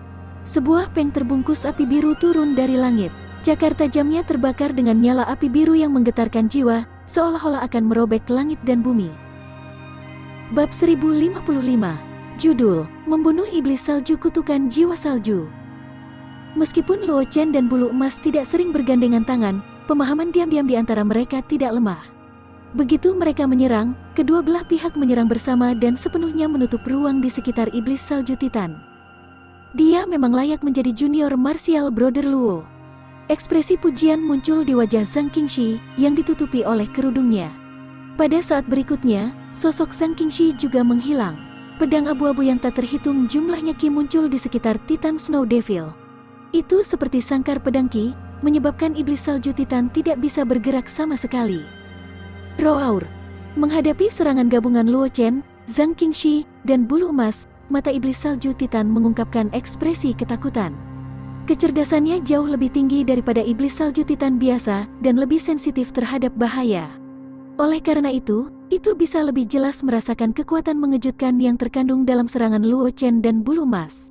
S1: Sebuah peng terbungkus api biru turun dari langit. Cakar tajamnya terbakar dengan nyala api biru yang menggetarkan jiwa, seolah-olah akan merobek langit dan bumi. Bab 1055. Judul, Membunuh Iblis Salju Kutukan Jiwa Salju. Meskipun Luo Chen dan bulu emas tidak sering bergandengan tangan, pemahaman diam-diam di antara mereka tidak lemah. Begitu mereka menyerang, kedua belah pihak menyerang bersama dan sepenuhnya menutup ruang di sekitar iblis salju Titan. Dia memang layak menjadi junior martial brother Luo. Ekspresi pujian muncul di wajah Zhang Qingshi yang ditutupi oleh kerudungnya. Pada saat berikutnya, sosok Zhang Qingshi juga menghilang. Pedang abu-abu yang tak terhitung jumlahnya Qi muncul di sekitar Titan Snow Devil. Itu seperti sangkar pedang Qi, menyebabkan iblis salju Titan tidak bisa bergerak sama sekali. Roar. Menghadapi serangan gabungan Luo Chen, Zhang Qingshi, dan bulu emas, mata iblis salju Titan mengungkapkan ekspresi ketakutan. Kecerdasannya jauh lebih tinggi daripada iblis salju Titan biasa dan lebih sensitif terhadap bahaya. Oleh karena itu bisa lebih jelas merasakan kekuatan mengejutkan yang terkandung dalam serangan Luo Chen dan bulu emas.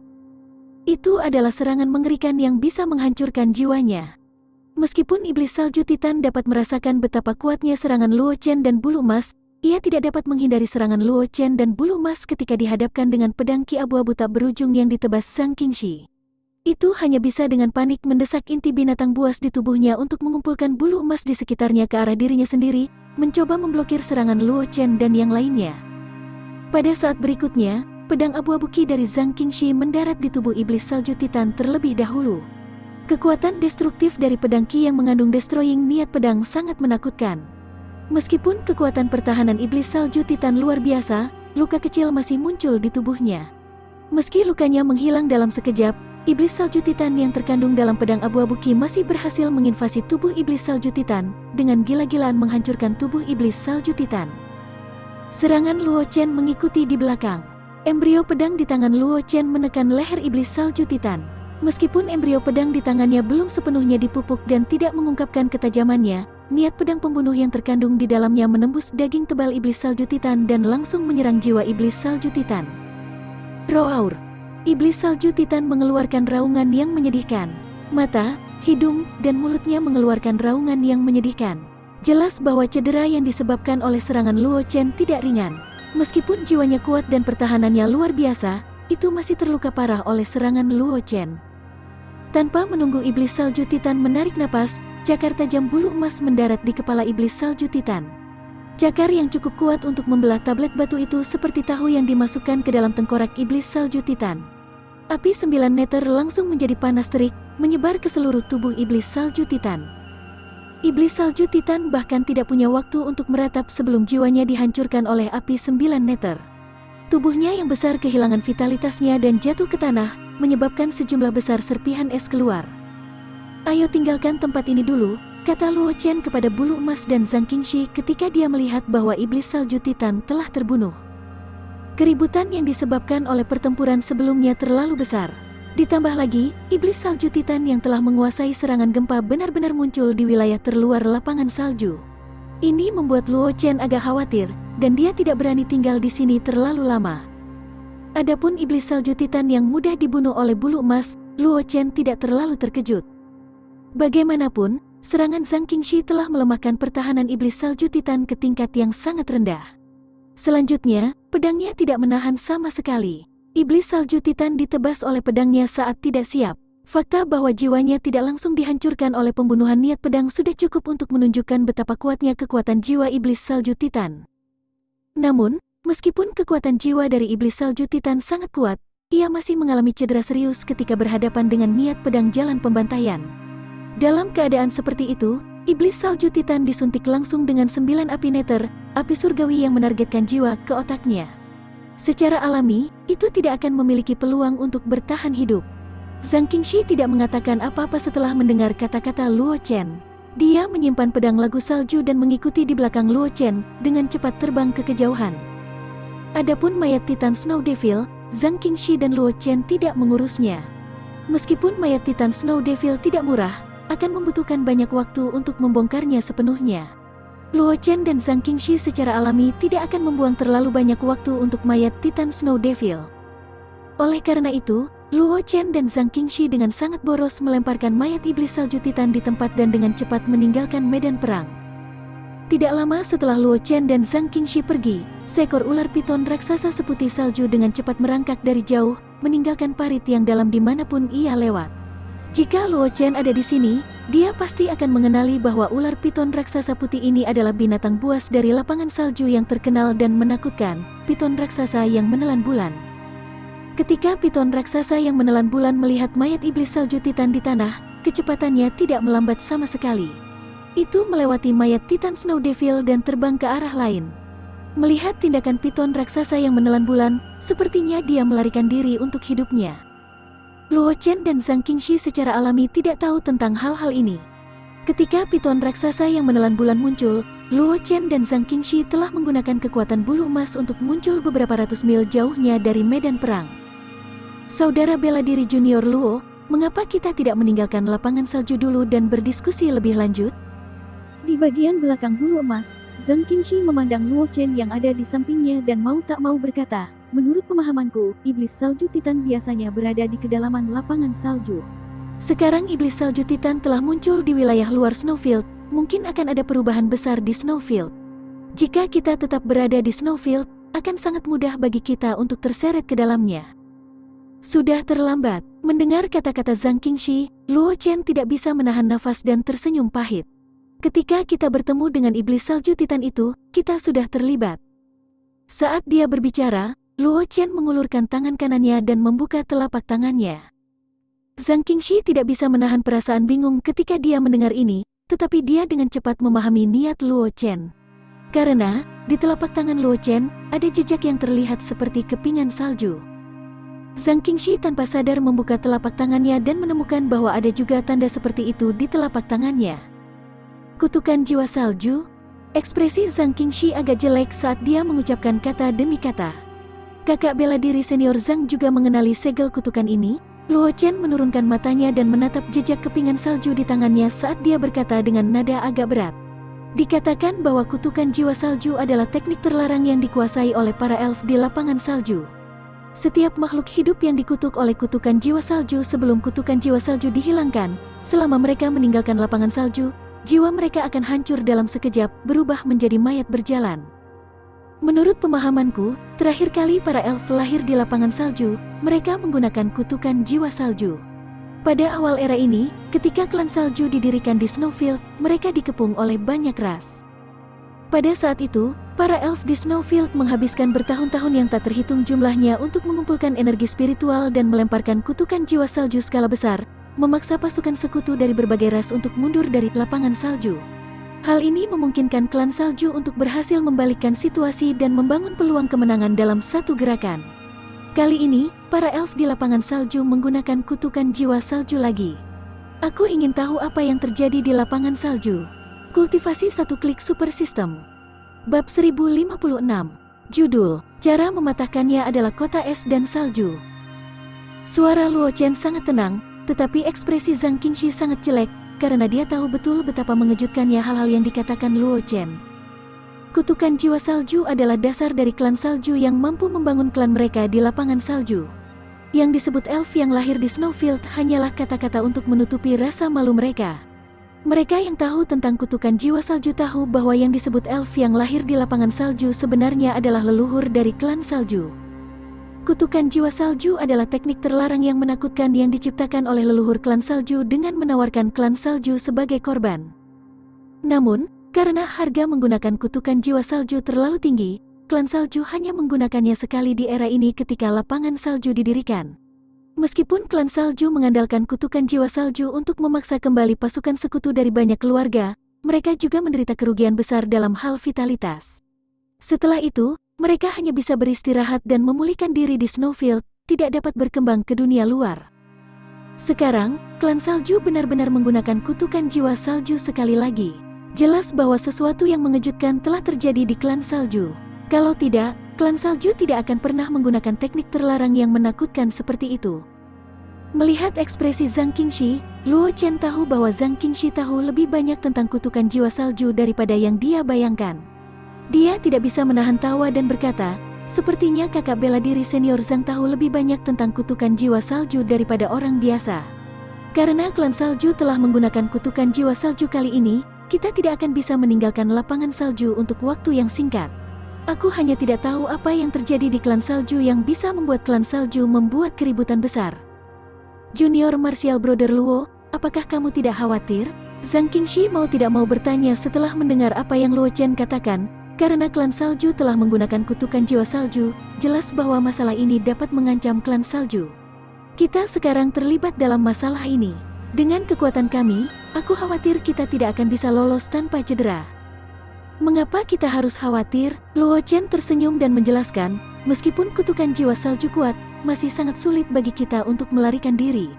S1: Itu adalah serangan mengerikan yang bisa menghancurkan jiwanya. Meskipun iblis salju Titan dapat merasakan betapa kuatnya serangan Luo Chen dan bulu emas, ia tidak dapat menghindari serangan Luo Chen dan bulu emas ketika dihadapkan dengan pedang Qi abu-abu tak berujung yang ditebas Zhang Qingshi. Itu hanya bisa dengan panik mendesak inti binatang buas di tubuhnya untuk mengumpulkan bulu emas di sekitarnya ke arah dirinya sendiri, mencoba memblokir serangan Luo Chen dan yang lainnya. Pada saat berikutnya, pedang abu-abu Qi dari Zhang Qingshi mendarat di tubuh iblis salju Titan terlebih dahulu. Kekuatan destruktif dari pedang Qi yang mengandung destroying niat pedang sangat menakutkan. Meskipun kekuatan pertahanan iblis salju Titan luar biasa, luka kecil masih muncul di tubuhnya. Meski lukanya menghilang dalam sekejap, iblis salju Titan yang terkandung dalam pedang abu-abu Qi masih berhasil menginvasi tubuh iblis salju Titan, dengan gila-gilaan menghancurkan tubuh iblis salju Titan. Serangan Luo Chen mengikuti di belakang. Embrio pedang di tangan Luo Chen menekan leher iblis salju Titan. Meskipun embrio pedang di tangannya belum sepenuhnya dipupuk dan tidak mengungkapkan ketajamannya, niat pedang pembunuh yang terkandung di dalamnya menembus daging tebal iblis salju Titan dan langsung menyerang jiwa iblis salju Titan. Roar. Iblis salju Titan mengeluarkan raungan yang menyedihkan. Mata, hidung, dan mulutnya mengeluarkan raungan yang menyedihkan. Jelas bahwa cedera yang disebabkan oleh serangan Luo Chen tidak ringan. Meskipun jiwanya kuat dan pertahanannya luar biasa, itu masih terluka parah oleh serangan Luo Chen. Tanpa menunggu iblis salju Titan menarik napas, cakar tajam bulu emas mendarat di kepala iblis salju Titan. Cakar yang cukup kuat untuk membelah tablet batu itu seperti tahu yang dimasukkan ke dalam tengkorak iblis salju Titan. Api 9 meter langsung menjadi panas terik, menyebar ke seluruh tubuh iblis salju Titan. Iblis salju Titan bahkan tidak punya waktu untuk meratap sebelum jiwanya dihancurkan oleh api 9 meter. Tubuhnya yang besar kehilangan vitalitasnya dan jatuh ke tanah, menyebabkan sejumlah besar serpihan es keluar. "Ayo tinggalkan tempat ini dulu," kata Luo Chen kepada bulu emas dan Zhang Qingxi ketika dia melihat bahwa iblis salju Titan telah terbunuh. Keributan yang disebabkan oleh pertempuran sebelumnya terlalu besar. Ditambah lagi, iblis salju Titan yang telah menguasai serangan gempa benar-benar muncul di wilayah terluar lapangan salju. Ini membuat Luo Chen agak khawatir, dan dia tidak berani tinggal di sini terlalu lama. Adapun iblis salju Titan yang mudah dibunuh oleh bulu emas, Luo Chen tidak terlalu terkejut. Bagaimanapun, serangan Zhang Qingxi telah melemahkan pertahanan iblis salju Titan ke tingkat yang sangat rendah. Selanjutnya, pedangnya tidak menahan sama sekali. Iblis salju Titan ditebas oleh pedangnya saat tidak siap. Fakta bahwa jiwanya tidak langsung dihancurkan oleh pembunuhan niat pedang sudah cukup untuk menunjukkan betapa kuatnya kekuatan jiwa iblis salju Titan. Namun, meskipun kekuatan jiwa dari iblis salju Titan sangat kuat, ia masih mengalami cedera serius ketika berhadapan dengan niat pedang jalan pembantaian. Dalam keadaan seperti itu, iblis salju Titan disuntik langsung dengan 9 api neter, api surgawi yang menargetkan jiwa ke otaknya. Secara alami, itu tidak akan memiliki peluang untuk bertahan hidup. Zhang Qingxi tidak mengatakan apa-apa setelah mendengar kata-kata Luo Chen. Dia menyimpan pedang lagu salju dan mengikuti di belakang Luo Chen dengan cepat terbang ke kejauhan. Adapun mayat Titan Snow Devil, Zhang Qingxi dan Luo Chen tidak mengurusnya. Meskipun mayat Titan Snow Devil tidak murah, akan membutuhkan banyak waktu untuk membongkarnya sepenuhnya. Luo Chen dan Zhang Qingxi secara alami tidak akan membuang terlalu banyak waktu untuk mayat Titan Snow Devil. Oleh karena itu, Luo Chen dan Zhang Qingxi dengan sangat boros melemparkan mayat iblis salju Titan di tempat dan dengan cepat meninggalkan medan perang. Tidak lama setelah Luo Chen dan Zhang Qingxi pergi, seekor ular piton raksasa seputih salju dengan cepat merangkak dari jauh, meninggalkan parit yang dalam dimanapun ia lewat. Jika Luo Chen ada di sini, dia pasti akan mengenali bahwa ular piton raksasa putih ini adalah binatang buas dari lapangan salju yang terkenal dan menakutkan, piton raksasa yang menelan bulan. Ketika piton raksasa yang menelan bulan melihat mayat iblis salju Titan di tanah, kecepatannya tidak melambat sama sekali. Itu melewati mayat Titan Snow Devil dan terbang ke arah lain. Melihat tindakan piton raksasa yang menelan bulan, sepertinya dia melarikan diri untuk hidupnya. Luo Chen dan Zhang Qingxi secara alami tidak tahu tentang hal-hal ini. Ketika piton raksasa yang menelan bulan muncul, Luo Chen dan Zhang Qingxi telah menggunakan kekuatan bulu emas untuk muncul beberapa ratus mil jauhnya dari medan perang. Saudara bela diri junior Luo, mengapa kita tidak meninggalkan lapangan salju dulu dan berdiskusi lebih lanjut?
S2: Di bagian belakang bulu emas, Zhang Qingxi memandang Luo Chen yang ada di sampingnya dan mau tak mau berkata, "Menurut pemahamanku, iblis salju Titan biasanya berada di kedalaman lapangan salju.
S1: Sekarang iblis salju Titan telah muncul di wilayah luar Snowfield, mungkin akan ada perubahan besar di Snowfield. Jika kita tetap berada di Snowfield, akan sangat mudah bagi kita untuk terseret ke dalamnya." Sudah terlambat. Mendengar kata-kata Zhang Qingxi, Luo Chen tidak bisa menahan nafas dan tersenyum pahit. Ketika kita bertemu dengan iblis salju Titan itu, kita sudah terlibat. Saat dia berbicara, Luo Chen mengulurkan tangan kanannya dan membuka telapak tangannya. Zhang Qingxi tidak bisa menahan perasaan bingung ketika dia mendengar ini, tetapi dia dengan cepat memahami niat Luo Chen. Karena, di telapak tangan Luo Chen, ada jejak yang terlihat seperti kepingan salju. Zhang Qingxi tanpa sadar membuka telapak tangannya dan menemukan bahwa ada juga tanda seperti itu di telapak tangannya. Kutukan jiwa salju? Ekspresi Zhang Qingxi agak jelek saat dia mengucapkan kata demi kata. Kakak bela diri senior Zhang juga mengenali segel kutukan ini. Luo Chen menurunkan matanya dan menatap jejak kepingan salju di tangannya saat dia berkata dengan nada agak berat. Dikatakan bahwa kutukan jiwa salju adalah teknik terlarang yang dikuasai oleh para elf di lapangan salju. Setiap makhluk hidup yang dikutuk oleh kutukan jiwa salju sebelum kutukan jiwa salju dihilangkan, selama mereka meninggalkan lapangan salju, jiwa mereka akan hancur dalam sekejap, berubah menjadi mayat berjalan. Menurut pemahamanku, terakhir kali para elf lahir di lapangan salju, mereka menggunakan kutukan jiwa salju. Pada awal era ini, ketika klan salju didirikan di Snowfield, mereka dikepung oleh banyak ras. Pada saat itu, para elf di Snowfield menghabiskan bertahun-tahun yang tak terhitung jumlahnya untuk mengumpulkan energi spiritual dan melemparkan kutukan jiwa salju skala besar, memaksa pasukan sekutu dari berbagai ras untuk mundur dari lapangan salju. Hal ini memungkinkan klan salju untuk berhasil membalikkan situasi dan membangun peluang kemenangan dalam satu gerakan. Kali ini, para elf di lapangan salju menggunakan kutukan jiwa salju lagi. Aku ingin tahu apa yang terjadi di lapangan salju. Kultivasi satu klik super system. Bab 1056. Judul, cara mematahkannya adalah kota es dan salju. Suara Luo Chen sangat tenang, tetapi ekspresi Zhang Qingxi sangat jelek, karena dia tahu betul betapa mengejutkannya hal-hal yang dikatakan Luo Chen. Kutukan jiwa salju adalah dasar dari klan salju yang mampu membangun klan mereka di lapangan salju. Yang disebut elf yang lahir di Snowfield hanyalah kata-kata untuk menutupi rasa malu mereka. Mereka yang tahu tentang kutukan jiwa salju tahu bahwa yang disebut elf yang lahir di lapangan salju sebenarnya adalah leluhur dari klan salju. Kutukan jiwa salju adalah teknik terlarang yang menakutkan yang diciptakan oleh leluhur klan salju dengan menawarkan klan salju sebagai korban. Namun, karena harga menggunakan kutukan jiwa salju terlalu tinggi, klan salju hanya menggunakannya sekali di era ini ketika lapangan salju didirikan. Meskipun klan salju mengandalkan kutukan jiwa salju untuk memaksa kembali pasukan sekutu dari banyak keluarga, mereka juga menderita kerugian besar dalam hal vitalitas. Setelah itu, mereka hanya bisa beristirahat dan memulihkan diri di Snowfield, tidak dapat berkembang ke dunia luar. Sekarang, klan salju benar-benar menggunakan kutukan jiwa salju sekali lagi. Jelas bahwa sesuatu yang mengejutkan telah terjadi di klan salju. Kalau tidak, klan salju tidak akan pernah menggunakan teknik terlarang yang menakutkan seperti itu. Melihat ekspresi Zhang Qingxi, Luo Chen tahu bahwa Zhang Qingxi tahu lebih banyak tentang kutukan jiwa salju daripada yang dia bayangkan. Dia tidak bisa menahan tawa dan berkata, sepertinya kakak bela diri senior Zhang tahu lebih banyak tentang kutukan jiwa salju daripada orang biasa. Karena klan salju telah menggunakan kutukan jiwa salju kali ini, kita tidak akan bisa meninggalkan lapangan salju untuk waktu yang singkat. Aku hanya tidak tahu apa yang terjadi di klan salju yang bisa membuat klan salju membuat keributan besar. Junior Martial Brother Luo, apakah kamu tidak khawatir? Zhang Qingxi mau tidak mau bertanya setelah mendengar apa yang Luo Chen katakan, karena klan salju telah menggunakan kutukan jiwa salju, jelas bahwa masalah ini dapat mengancam klan salju. Kita sekarang terlibat dalam masalah ini. Dengan kekuatan kami, aku khawatir kita tidak akan bisa lolos tanpa cedera. Mengapa kita harus khawatir? Luo Chen tersenyum dan menjelaskan, meskipun kutukan jiwa salju kuat, masih sangat sulit bagi kita untuk melarikan diri.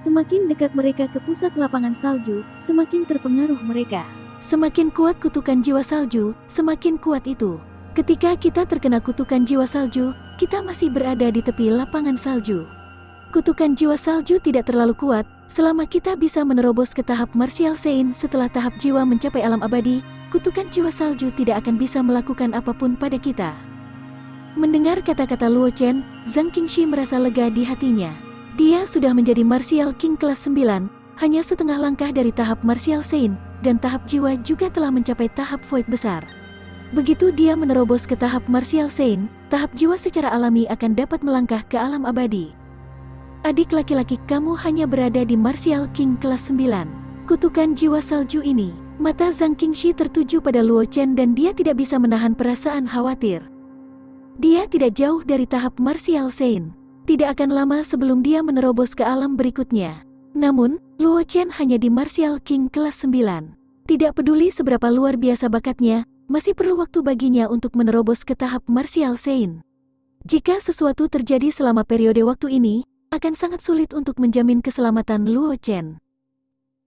S2: Semakin dekat mereka ke pusat lapangan salju, semakin terpengaruh mereka.
S1: Semakin kuat kutukan jiwa salju, semakin kuat itu. Ketika kita terkena kutukan jiwa salju, kita masih berada di tepi lapangan salju. Kutukan jiwa salju tidak terlalu kuat, selama kita bisa menerobos ke tahap Martial Saint setelah tahap jiwa mencapai alam abadi, kutukan jiwa salju tidak akan bisa melakukan apapun pada kita. Mendengar kata-kata Luo Chen, Zhang Qingxi merasa lega di hatinya. Dia sudah menjadi Martial King kelas 9, hanya setengah langkah dari tahap Martial Saint, dan tahap jiwa juga telah mencapai tahap Void besar. Begitu dia menerobos ke tahap Martial Saint, tahap jiwa secara alami akan dapat melangkah ke alam abadi. Adik laki-laki kamu hanya berada di Martial King kelas 9. Kutukan jiwa salju ini. Mata Zhang Qingxi tertuju pada Luo Chen dan dia tidak bisa menahan perasaan khawatir. Dia tidak jauh dari tahap Martial Saint. Tidak akan lama sebelum dia menerobos ke alam berikutnya. Namun, Luo Chen hanya di Martial King kelas 9. Tidak peduli seberapa luar biasa bakatnya, masih perlu waktu baginya untuk menerobos ke tahap Martial Saint. Jika sesuatu terjadi selama periode waktu ini, akan sangat sulit untuk menjamin keselamatan Luo Chen.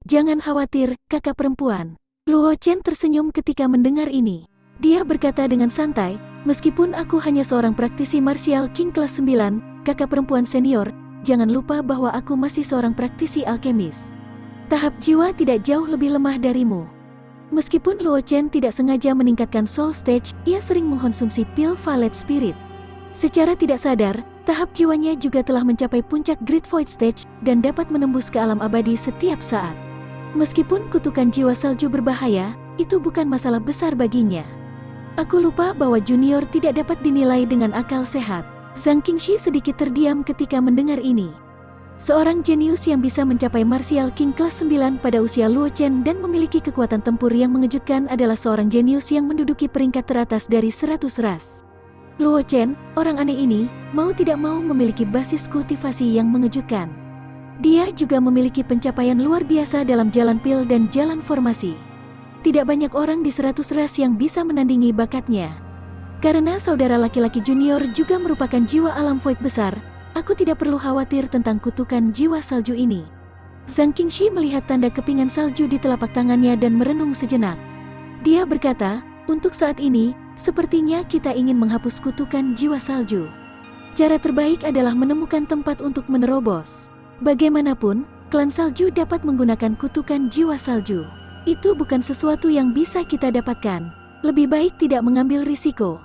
S1: Jangan khawatir, kakak perempuan. Luo Chen tersenyum ketika mendengar ini. Dia berkata dengan santai, meskipun aku hanya seorang praktisi Martial King kelas 9, kakak perempuan senior, jangan lupa bahwa aku masih seorang praktisi alkemis. Tahap jiwa tidak jauh lebih lemah darimu. Meskipun Luo Chen tidak sengaja meningkatkan soul stage, ia sering mengkonsumsi pil Violet Spirit. Secara tidak sadar, Tahap jiwanya juga telah mencapai puncak Great Void Stage dan dapat menembus ke alam abadi setiap saat. Meskipun kutukan jiwa salju berbahaya, itu bukan masalah besar baginya. Aku lupa bahwa junior tidak dapat dinilai dengan akal sehat. Zhang Qingxi sedikit terdiam ketika mendengar ini. Seorang jenius yang bisa mencapai Martial King kelas 9 pada usia Luo Chen dan memiliki kekuatan tempur yang mengejutkan adalah seorang jenius yang menduduki peringkat teratas dari 100 ras. Luo Chen, orang aneh ini, mau tidak mau memiliki basis kultivasi yang mengejutkan. Dia juga memiliki pencapaian luar biasa dalam jalan pil dan jalan formasi. Tidak banyak orang di 100 ras yang bisa menandingi bakatnya. Karena saudara laki-laki junior juga merupakan jiwa alam void besar, aku tidak perlu khawatir tentang kutukan jiwa salju ini. Zhang Qingxi melihat tanda kepingan salju di telapak tangannya dan merenung sejenak. Dia berkata, untuk saat ini, sepertinya kita ingin menghapus kutukan jiwa salju. Cara terbaik adalah menemukan tempat untuk menerobos. Bagaimanapun, klan salju dapat menggunakan kutukan jiwa salju. Itu bukan sesuatu yang bisa kita dapatkan. Lebih baik tidak mengambil risiko.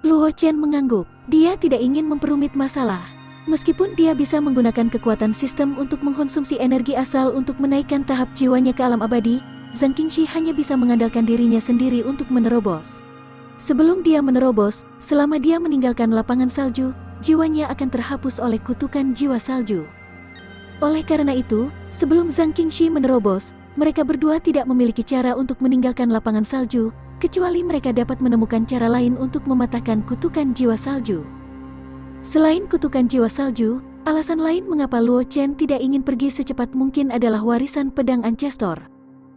S1: Luo Chen mengangguk. Dia tidak ingin memperumit masalah. Meskipun dia bisa menggunakan kekuatan sistem untuk mengkonsumsi energi asal untuk menaikkan tahap jiwanya ke alam abadi, Zhang Qingxi hanya bisa mengandalkan dirinya sendiri untuk menerobos. Sebelum dia menerobos, selama dia meninggalkan lapangan salju, jiwanya akan terhapus oleh kutukan jiwa salju. Oleh karena itu, sebelum Zhang Qingxi menerobos, mereka berdua tidak memiliki cara untuk meninggalkan lapangan salju, kecuali mereka dapat menemukan cara lain untuk mematahkan kutukan jiwa salju. Selain kutukan jiwa salju, alasan lain mengapa Luo Chen tidak ingin pergi secepat mungkin adalah warisan pedang Ancestor.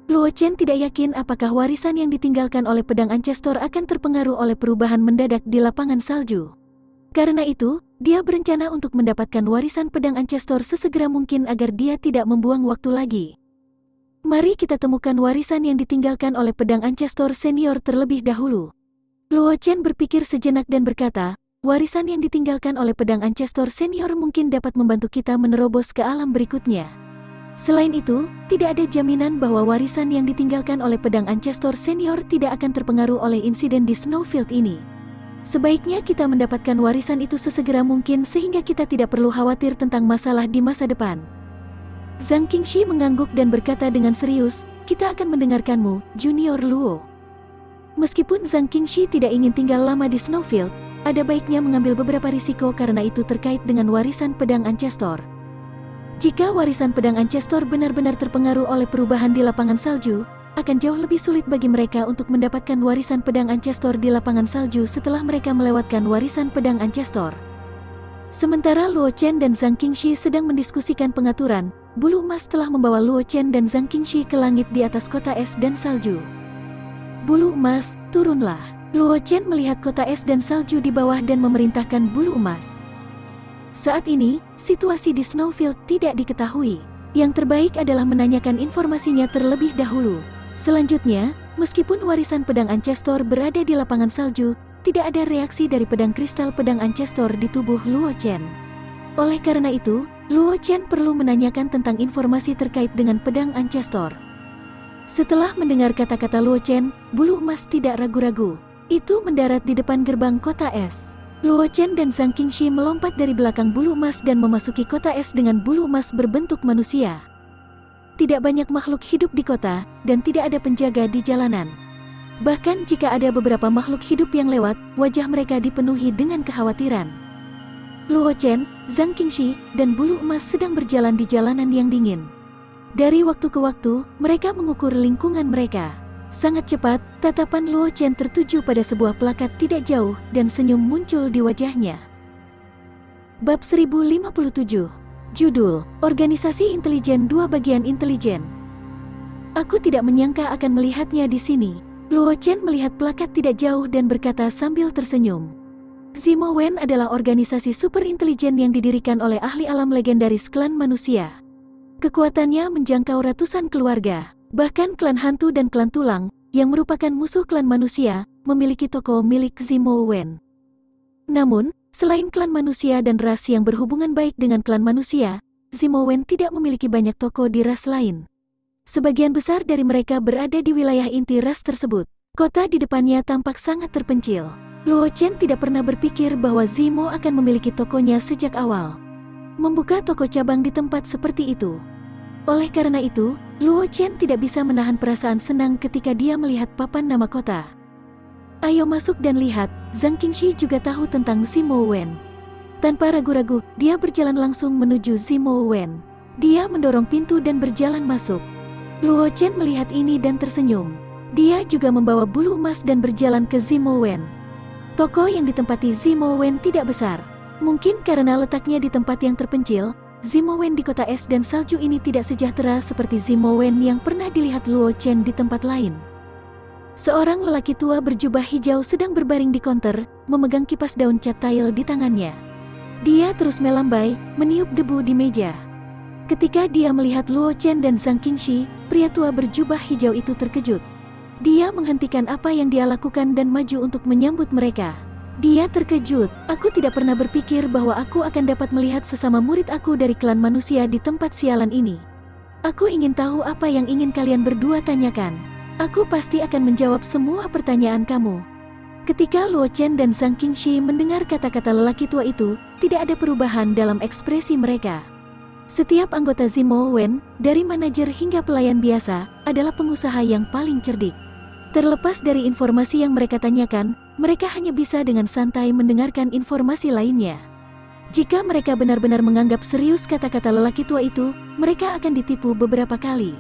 S1: Luo Chen tidak yakin apakah warisan yang ditinggalkan oleh pedang Ancestor akan terpengaruh oleh perubahan mendadak di lapangan salju. Karena itu, dia berencana untuk mendapatkan warisan pedang Ancestor sesegera mungkin agar dia tidak membuang waktu lagi. Mari kita temukan warisan yang ditinggalkan oleh pedang Ancestor senior terlebih dahulu. Luo Chen berpikir sejenak dan berkata, warisan yang ditinggalkan oleh pedang Ancestor senior mungkin dapat membantu kita menerobos ke alam berikutnya. Selain itu, tidak ada jaminan bahwa warisan yang ditinggalkan oleh pedang Ancestor senior tidak akan terpengaruh oleh insiden di Snowfield ini. Sebaiknya kita mendapatkan warisan itu sesegera mungkin sehingga kita tidak perlu khawatir tentang masalah di masa depan. Zhang Qingxi mengangguk dan berkata dengan serius, kita akan mendengarkanmu, Junior Luo. Meskipun Zhang Qingxi tidak ingin tinggal lama di Snowfield, ada baiknya mengambil beberapa risiko karena itu terkait dengan warisan pedang Ancestor. Jika warisan pedang Ancestor benar-benar terpengaruh oleh perubahan di lapangan salju, akan jauh lebih sulit bagi mereka untuk mendapatkan warisan pedang Ancestor di lapangan salju setelah mereka melewatkan warisan pedang Ancestor. Sementara Luo Chen dan Zhang Qingxi sedang mendiskusikan pengaturan, bulu emas telah membawa Luo Chen dan Zhang Qingxi ke langit di atas kota es dan salju. Bulu emas, turunlah. Luo Chen melihat kota es dan salju di bawah dan memerintahkan bulu emas. Saat ini, situasi di Snowfield tidak diketahui. Yang terbaik adalah menanyakan informasinya terlebih dahulu. Selanjutnya, meskipun warisan pedang Ancestor berada di lapangan salju, tidak ada reaksi dari pedang kristal pedang Ancestor di tubuh Luo Chen. Oleh karena itu, Luo Chen perlu menanyakan tentang informasi terkait dengan pedang Ancestor. Setelah mendengar kata-kata Luo Chen, bulu emas tidak ragu-ragu. Itu mendarat di depan gerbang kota es. Luo Chen dan Zhang Qingxi melompat dari belakang bulu emas dan memasuki kota es dengan bulu emas berbentuk manusia. Tidak banyak makhluk hidup di kota, dan tidak ada penjaga di jalanan. Bahkan jika ada beberapa makhluk hidup yang lewat, wajah mereka dipenuhi dengan kekhawatiran. Luo Chen, Zhang Qingxi, dan bulu emas sedang berjalan di jalanan yang dingin. Dari waktu ke waktu, mereka mengukur lingkungan mereka. Sangat cepat, tatapan Luo Chen tertuju pada sebuah plakat tidak jauh, dan senyum muncul di wajahnya. Bab 1057. Judul, Organisasi Intelijen 2 Bagian Intelijen. Aku tidak menyangka akan melihatnya di sini. Luo Chen melihat plakat tidak jauh dan berkata sambil tersenyum. Zimo Wen adalah organisasi super intelijen yang didirikan oleh ahli alam legendaris klan manusia. Kekuatannya menjangkau ratusan keluarga, bahkan klan hantu dan klan tulang, yang merupakan musuh klan manusia, memiliki toko milik Zimo Wen. Namun, selain klan manusia dan ras yang berhubungan baik dengan klan manusia, Zimo Wen tidak memiliki banyak toko di ras lain. Sebagian besar dari mereka berada di wilayah inti ras tersebut. Kota di depannya tampak sangat terpencil. Luo Chen tidak pernah berpikir bahwa Zimo akan memiliki tokonya sejak awal. Membuka toko cabang di tempat seperti itu. Oleh karena itu, Luo Chen tidak bisa menahan perasaan senang ketika dia melihat papan nama kota. Ayo masuk dan lihat, Zhang Qingxi juga tahu tentang Zimo Wen. Tanpa ragu-ragu, dia berjalan langsung menuju Zimo Wen. Dia mendorong pintu dan berjalan masuk. Luo Chen melihat ini dan tersenyum. Dia juga membawa bulu emas dan berjalan ke Zimo Wen. Toko yang ditempati Zimo Wen tidak besar. Mungkin karena letaknya di tempat yang terpencil, Zimo Wen di kota es dan salju ini tidak sejahtera seperti Zimo Wen yang pernah dilihat Luo Chen di tempat lain. Seorang lelaki tua berjubah hijau sedang berbaring di konter, memegang kipas daun cat tile di tangannya. Dia terus melambai, meniup debu di meja. Ketika dia melihat Luo Chen dan Zhang Qingxi, pria tua berjubah hijau itu terkejut. Dia menghentikan apa yang dia lakukan dan maju untuk menyambut mereka. Dia terkejut. Aku tidak pernah berpikir bahwa aku akan dapat melihat sesama murid aku dari klan manusia di tempat sialan ini. Aku ingin tahu apa yang ingin kalian berdua tanyakan. Aku pasti akan menjawab semua pertanyaan kamu. Ketika Luo Chen dan Zhang Qingxi mendengar kata-kata lelaki tua itu, tidak ada perubahan dalam ekspresi mereka. Setiap anggota Zimo Wen, dari manajer hingga pelayan biasa, adalah pengusaha yang paling cerdik. Terlepas dari informasi yang mereka tanyakan, mereka hanya bisa dengan santai mendengarkan informasi lainnya. Jika mereka benar-benar menganggap serius kata-kata lelaki tua itu, mereka akan ditipu beberapa kali.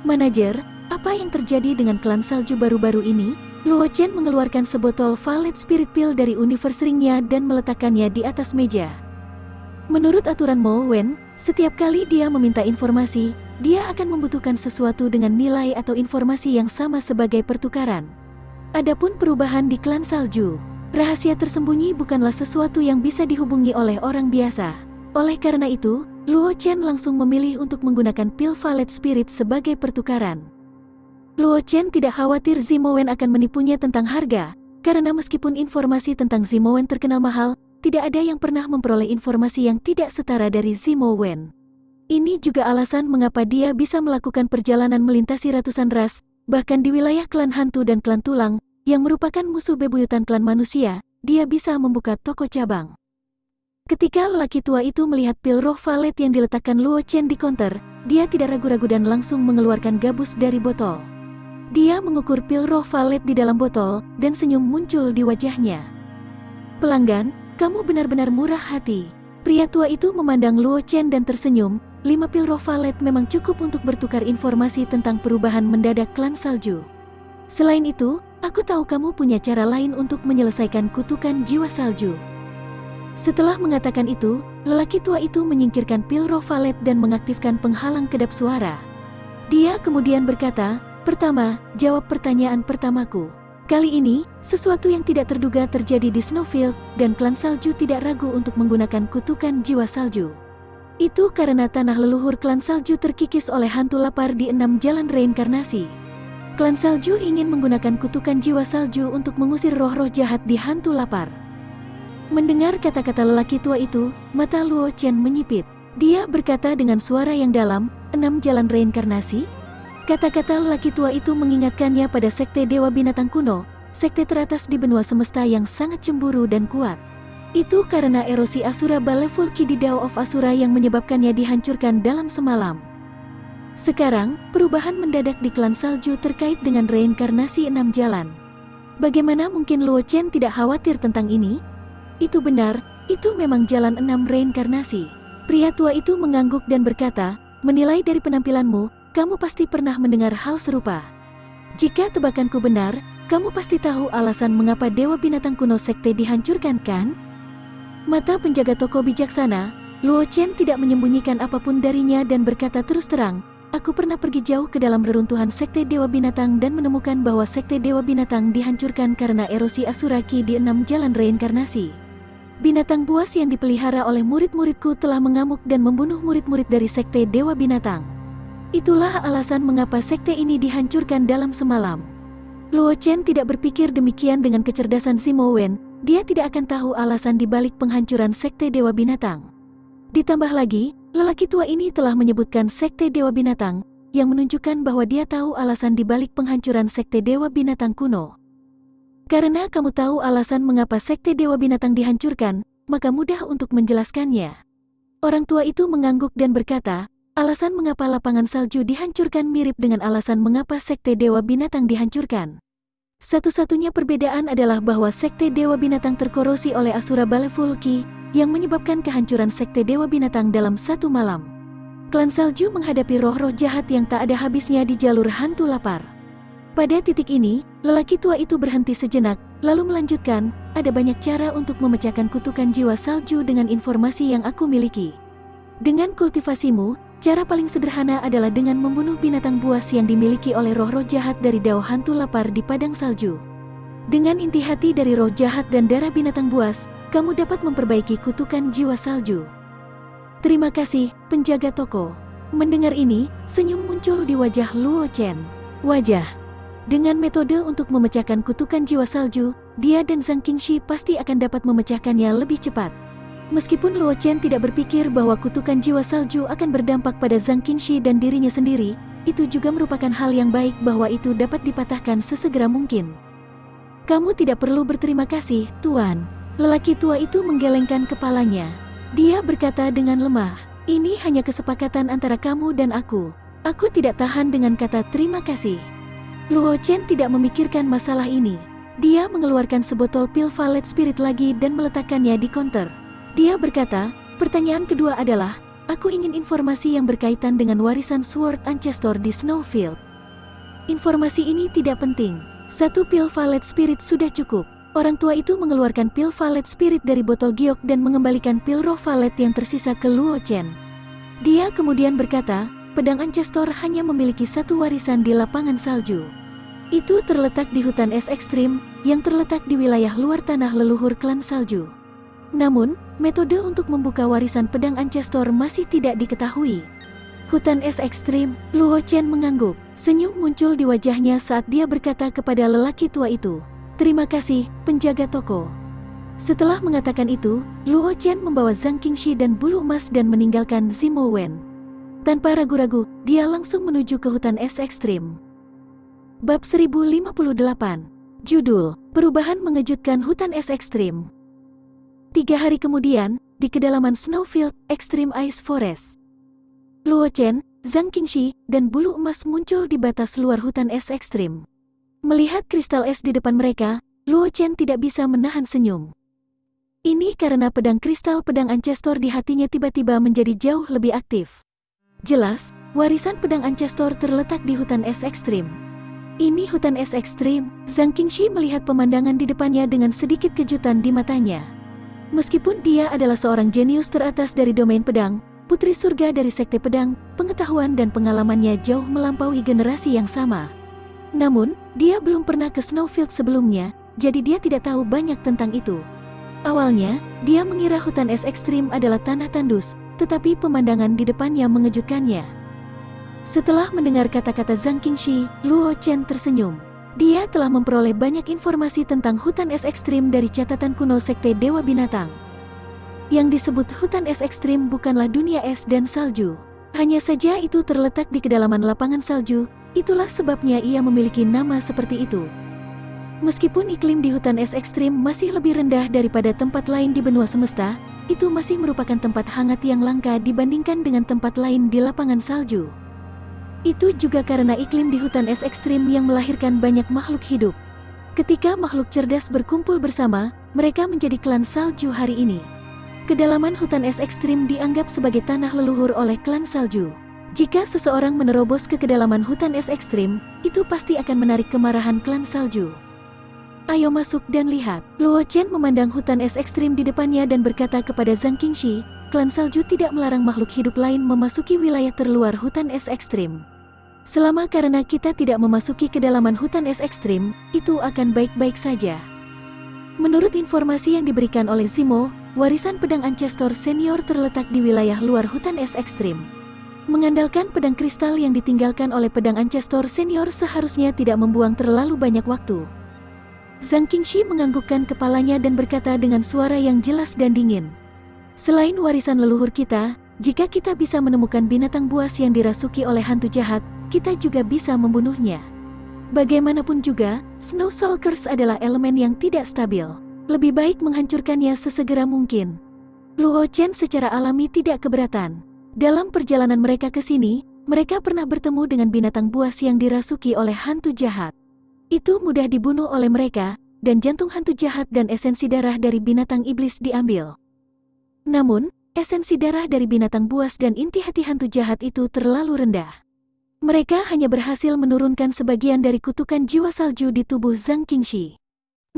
S1: Manajer, apa yang terjadi dengan klan salju baru-baru ini? Luo Chen mengeluarkan sebotol Violet Spirit Pill dari universe ring-nya dan meletakkannya di atas meja. Menurut aturan Mo Wen, setiap kali dia meminta informasi, dia akan membutuhkan sesuatu dengan nilai atau informasi yang sama sebagai pertukaran. Adapun perubahan di klan salju, rahasia tersembunyi bukanlah sesuatu yang bisa dihubungi oleh orang biasa. Oleh karena itu, Luo Chen langsung memilih untuk menggunakan pil Violet Spirit sebagai pertukaran. Luo Chen tidak khawatir Zimo Wen akan menipunya tentang harga, karena meskipun informasi tentang Zimo Wen terkenal mahal, tidak ada yang pernah memperoleh informasi yang tidak setara dari Zimo Wen. Ini juga alasan mengapa dia bisa melakukan perjalanan melintasi ratusan ras, bahkan di wilayah klan hantu dan klan tulang, yang merupakan musuh bebuyutan klan manusia, dia bisa membuka toko cabang. Ketika lelaki tua itu melihat pil roh valet yang diletakkan Luo Chen di konter, dia tidak ragu-ragu dan langsung mengeluarkan gabus dari botol. Dia mengukur pil roh valet di dalam botol, dan senyum muncul di wajahnya. Pelanggan, kamu benar-benar murah hati. Pria tua itu memandang Luo Chen dan tersenyum. 5 pil roh valet memang cukup untuk bertukar informasi tentang perubahan mendadak klan salju. Selain itu, aku tahu kamu punya cara lain untuk menyelesaikan kutukan jiwa salju. Setelah mengatakan itu, lelaki tua itu menyingkirkan pil roh valet dan mengaktifkan penghalang kedap suara. Dia kemudian berkata, pertama, jawab pertanyaan pertamaku. Kali ini, sesuatu yang tidak terduga terjadi di Snowfield, dan klan salju tidak ragu untuk menggunakan kutukan jiwa salju. Itu karena tanah leluhur klan salju terkikis oleh hantu lapar di 6 jalan reinkarnasi. Klan salju ingin menggunakan kutukan jiwa salju untuk mengusir roh-roh jahat di hantu lapar. Mendengar kata-kata lelaki tua itu, mata Luo Chen menyipit. Dia berkata dengan suara yang dalam, 6 jalan reinkarnasi? Kata-kata lelaki tua itu mengingatkannya pada sekte Dewa Binatang kuno, sekte teratas di benua semesta yang sangat cemburu dan kuat. Itu karena erosi Asura Baleful Ki di Dao of Asura yang menyebabkannya dihancurkan dalam semalam. Sekarang, perubahan mendadak di klan salju terkait dengan reinkarnasi 6 jalan. Bagaimana mungkin Luo Chen tidak khawatir tentang ini? Itu benar, itu memang jalan 6 reinkarnasi. Pria tua itu mengangguk dan berkata, menilai dari penampilanmu, kamu pasti pernah mendengar hal serupa. Jika tebakanku benar, kamu pasti tahu alasan mengapa Dewa Binatang kuno sekte dihancurkan, kan? Mata penjaga toko bijaksana, Luo Chen tidak menyembunyikan apapun darinya dan berkata terus terang, aku pernah pergi jauh ke dalam reruntuhan sekte Dewa Binatang dan menemukan bahwa sekte Dewa Binatang dihancurkan karena erosi Asura Ki di 6 jalan reinkarnasi. Binatang buas yang dipelihara oleh murid-muridku telah mengamuk dan membunuh murid-murid dari sekte Dewa Binatang. Itulah alasan mengapa sekte ini dihancurkan dalam semalam. Luo Chen tidak berpikir demikian dengan kecerdasan Zimo Wen. Dia tidak akan tahu alasan dibalik penghancuran sekte Dewa Binatang. Ditambah lagi, lelaki tua ini telah menyebutkan sekte Dewa Binatang, yang menunjukkan bahwa dia tahu alasan dibalik penghancuran sekte Dewa Binatang kuno. Karena kamu tahu alasan mengapa sekte Dewa Binatang dihancurkan, maka mudah untuk menjelaskannya. Orang tua itu mengangguk dan berkata, alasan mengapa lapangan salju dihancurkan mirip dengan alasan mengapa sekte Dewa Binatang dihancurkan. Satu-satunya perbedaan adalah bahwa sekte Dewa Binatang terkorosi oleh Asura Balefulki, yang menyebabkan kehancuran sekte Dewa Binatang dalam satu malam. Klan salju menghadapi roh-roh jahat yang tak ada habisnya di jalur hantu lapar. Pada titik ini, lelaki tua itu berhenti sejenak, lalu melanjutkan, ada banyak cara untuk memecahkan kutukan jiwa salju dengan informasi yang aku miliki. Dengan kultivasimu, cara paling sederhana adalah dengan membunuh binatang buas yang dimiliki oleh roh-roh jahat dari dao hantu lapar di padang salju. Dengan inti hati dari roh jahat dan darah binatang buas, kamu dapat memperbaiki kutukan jiwa salju. Terima kasih, penjaga toko. Mendengar ini, senyum muncul di wajah Luo Chen. Wajah. Dengan metode untuk memecahkan kutukan jiwa salju, dia dan Zhang Qingxi pasti akan dapat memecahkannya lebih cepat. Meskipun Luo Chen tidak berpikir bahwa kutukan jiwa salju akan berdampak pada Zhang Qingxi dan dirinya sendiri, itu juga merupakan hal yang baik bahwa itu dapat dipatahkan sesegera mungkin. Kamu tidak perlu berterima kasih, Tuan. Lelaki tua itu menggelengkan kepalanya. Dia berkata dengan lemah, ini hanya kesepakatan antara kamu dan aku. Aku tidak tahan dengan kata terima kasih. Luo Chen tidak memikirkan masalah ini. Dia mengeluarkan sebotol pil Violet Spirit lagi dan meletakkannya di counter. Dia berkata, pertanyaan kedua adalah, aku ingin informasi yang berkaitan dengan warisan Sword Ancestor di Snowfield. Informasi ini tidak penting. Satu pil Violet Spirit sudah cukup. Orang tua itu mengeluarkan pil Violet Spirit dari botol giok dan mengembalikan pil roh Violet yang tersisa ke Luo Chen. Dia kemudian berkata, pedang Ancestor hanya memiliki satu warisan di lapangan salju. Itu terletak di hutan es ekstrim, yang terletak di wilayah luar tanah leluhur klan salju. Namun, metode untuk membuka warisan pedang Ancestor masih tidak diketahui. Hutan es ekstrim, Luo Chen mengangguk. Senyum muncul di wajahnya saat dia berkata kepada lelaki tua itu, terima kasih, penjaga toko. Setelah mengatakan itu, Luo Chen membawa Zhang Qingxi dan bulu emas dan meninggalkan Zimo Wen. Tanpa ragu-ragu, dia langsung menuju ke hutan es ekstrim. Bab 1058. Judul, Perubahan Mengejutkan Hutan Es Ekstrim. 3 hari kemudian, di kedalaman Snowfield, Extreme Ice Forest. Luo Chen, Zhang Qingxi, dan bulu emas muncul di batas luar hutan es ekstrim. Melihat kristal es di depan mereka, Luo Chen tidak bisa menahan senyum. Ini karena pedang kristal pedang Ancestor di hatinya tiba-tiba menjadi jauh lebih aktif. Jelas, warisan pedang Ancestor terletak di hutan es ekstrim. Ini hutan es ekstrim. Zhang Qingxi melihat pemandangan di depannya dengan sedikit kejutan di matanya. Meskipun dia adalah seorang jenius teratas dari domain pedang, putri surga dari sekte pedang, pengetahuan dan pengalamannya jauh melampaui generasi yang sama. Namun, dia belum pernah ke Snowfield sebelumnya, jadi dia tidak tahu banyak tentang itu. Awalnya, dia mengira hutan es ekstrim adalah tanah tandus, tetapi pemandangan di depannya mengejutkannya. Setelah mendengar kata-kata Zhang Qingxi, Luo Chen tersenyum. Dia telah memperoleh banyak informasi tentang hutan es ekstrim dari catatan kuno sekte Dewa Binatang. Yang disebut hutan es ekstrim bukanlah dunia es dan salju. Hanya saja itu terletak di kedalaman lapangan salju, itulah sebabnya ia memiliki nama seperti itu. Meskipun iklim di hutan es ekstrim masih lebih rendah daripada tempat lain di benua semesta, itu masih merupakan tempat hangat yang langka dibandingkan dengan tempat lain di lapangan salju. Itu juga karena iklim di hutan es ekstrim yang melahirkan banyak makhluk hidup. Ketika makhluk cerdas berkumpul bersama, mereka menjadi klan salju hari ini. Kedalaman hutan es ekstrim dianggap sebagai tanah leluhur oleh klan salju. Jika seseorang menerobos ke kedalaman hutan es ekstrim, itu pasti akan menarik kemarahan klan salju. Ayo masuk dan lihat. Luo Chen memandang hutan es ekstrim di depannya dan berkata kepada Zhang Qingxi, klan salju tidak melarang makhluk hidup lain memasuki wilayah terluar hutan es ekstrim. Selama karena kita tidak memasuki kedalaman hutan es ekstrim, itu akan baik-baik saja. Menurut informasi yang diberikan oleh Zimo, warisan pedang Ancestor senior terletak di wilayah luar hutan es ekstrim. Mengandalkan pedang kristal yang ditinggalkan oleh pedang Ancestor senior seharusnya tidak membuang terlalu banyak waktu. Zhang Qingxi menganggukkan kepalanya dan berkata dengan suara yang jelas dan dingin. Selain warisan leluhur kita, jika kita bisa menemukan binatang buas yang dirasuki oleh hantu jahat, kita juga bisa membunuhnya. Bagaimanapun juga, Snow Shulkers adalah elemen yang tidak stabil. Lebih baik menghancurkannya sesegera mungkin. Luo Chen secara alami tidak keberatan. Dalam perjalanan mereka ke sini, mereka pernah bertemu dengan binatang buas yang dirasuki oleh hantu jahat. Itu mudah dibunuh oleh mereka, dan jantung hantu jahat dan esensi darah dari binatang iblis diambil. Namun, esensi darah dari binatang buas dan inti hati hantu jahat itu terlalu rendah. Mereka hanya berhasil menurunkan sebagian dari kutukan jiwa salju di tubuh Zhang Qingxi.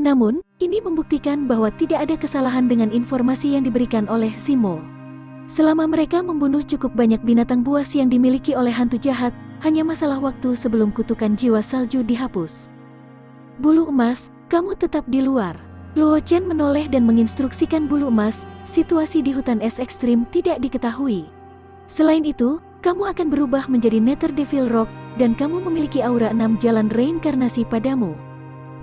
S1: Namun, ini membuktikan bahwa tidak ada kesalahan dengan informasi yang diberikan oleh Simo. Selama mereka membunuh cukup banyak binatang buas yang dimiliki oleh hantu jahat, hanya masalah waktu sebelum kutukan jiwa salju dihapus. Bulu emas, kamu tetap di luar. Luo Chen menoleh dan menginstruksikan bulu emas, situasi di hutan es ekstrim tidak diketahui. Selain itu, kamu akan berubah menjadi Nether Devil Rock, dan kamu memiliki aura 6 jalan reinkarnasi padamu.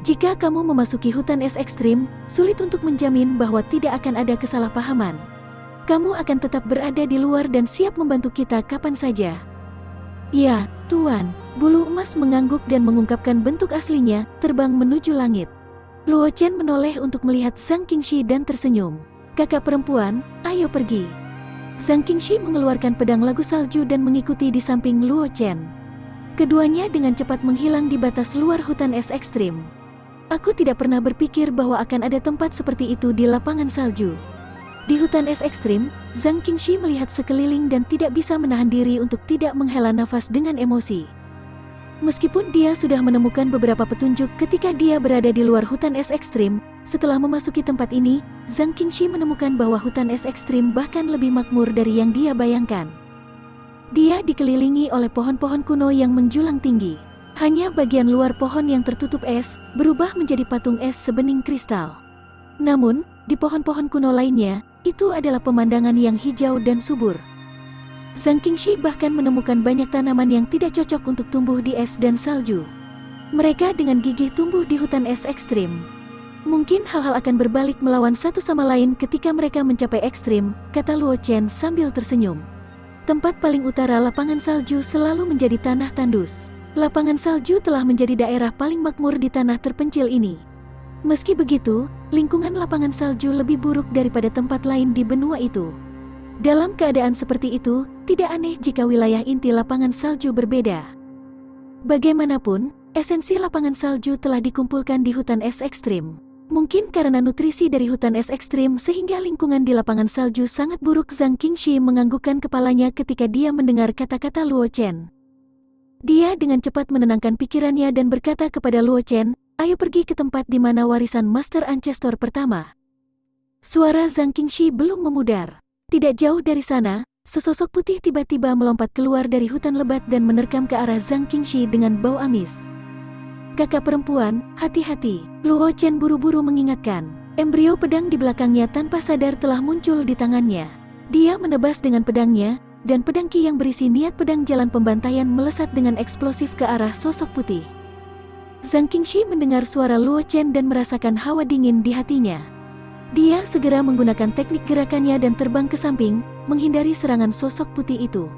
S1: Jika kamu memasuki hutan es ekstrim, sulit untuk menjamin bahwa tidak akan ada kesalahpahaman. Kamu akan tetap berada di luar dan siap membantu kita kapan saja. Ya, Tuan. Bulu emas mengangguk dan mengungkapkan bentuk aslinya, terbang menuju langit. Luo Chen menoleh untuk melihat Zhang Qingxi dan tersenyum. Kakak perempuan, ayo pergi. Zhang Qingxi mengeluarkan pedang lagu salju dan mengikuti di samping Luo Chen. Keduanya dengan cepat menghilang di batas luar hutan es ekstrim. Aku tidak pernah berpikir bahwa akan ada tempat seperti itu di lapangan salju. Di hutan es ekstrim, Zhang Qingxi melihat sekeliling dan tidak bisa menahan diri untuk tidak menghela nafas dengan emosi. Meskipun dia sudah menemukan beberapa petunjuk ketika dia berada di luar hutan es ekstrim, setelah memasuki tempat ini, Zhang Qingxi menemukan bahwa hutan es ekstrim bahkan lebih makmur dari yang dia bayangkan. Dia dikelilingi oleh pohon-pohon kuno yang menjulang tinggi. Hanya bagian luar pohon yang tertutup es, berubah menjadi patung es sebening kristal. Namun, di pohon-pohon kuno lainnya, itu adalah pemandangan yang hijau dan subur. Zhang Qingxi bahkan menemukan banyak tanaman yang tidak cocok untuk tumbuh di es dan salju. Mereka dengan gigih tumbuh di hutan es ekstrim. Mungkin hal-hal akan berbalik melawan satu sama lain ketika mereka mencapai ekstrim, kata Luo Chen sambil tersenyum. Tempat paling utara lapangan salju selalu menjadi tanah tandus. Lapangan salju telah menjadi daerah paling makmur di tanah terpencil ini. Meski begitu, lingkungan lapangan salju lebih buruk daripada tempat lain di benua itu. Dalam keadaan seperti itu, tidak aneh jika wilayah inti lapangan salju berbeda. Bagaimanapun, esensi lapangan salju telah dikumpulkan di hutan es ekstrim. Mungkin karena nutrisi dari hutan es ekstrim sehingga lingkungan di lapangan salju sangat buruk. Zhang Qingxi menganggukkan kepalanya ketika dia mendengar kata-kata Luo Chen. Dia dengan cepat menenangkan pikirannya dan berkata kepada Luo Chen, ayo pergi ke tempat di mana warisan Master Ancestor pertama. Suara Zhang Qingxi belum memudar. Tidak jauh dari sana, sesosok putih tiba-tiba melompat keluar dari hutan lebat dan menerkam ke arah Zhang Qingxi dengan bau amis. Kakak perempuan, hati-hati, Luo Chen buru-buru mengingatkan. Embrio pedang di belakangnya tanpa sadar telah muncul di tangannya. Dia menebas dengan pedangnya, dan pedang Qi yang berisi niat pedang jalan pembantaian melesat dengan eksplosif ke arah sosok putih. Zhang Qingxi mendengar suara Luo Chen dan merasakan hawa dingin di hatinya. Dia segera menggunakan teknik gerakannya dan terbang ke samping, menghindari serangan sosok putih itu.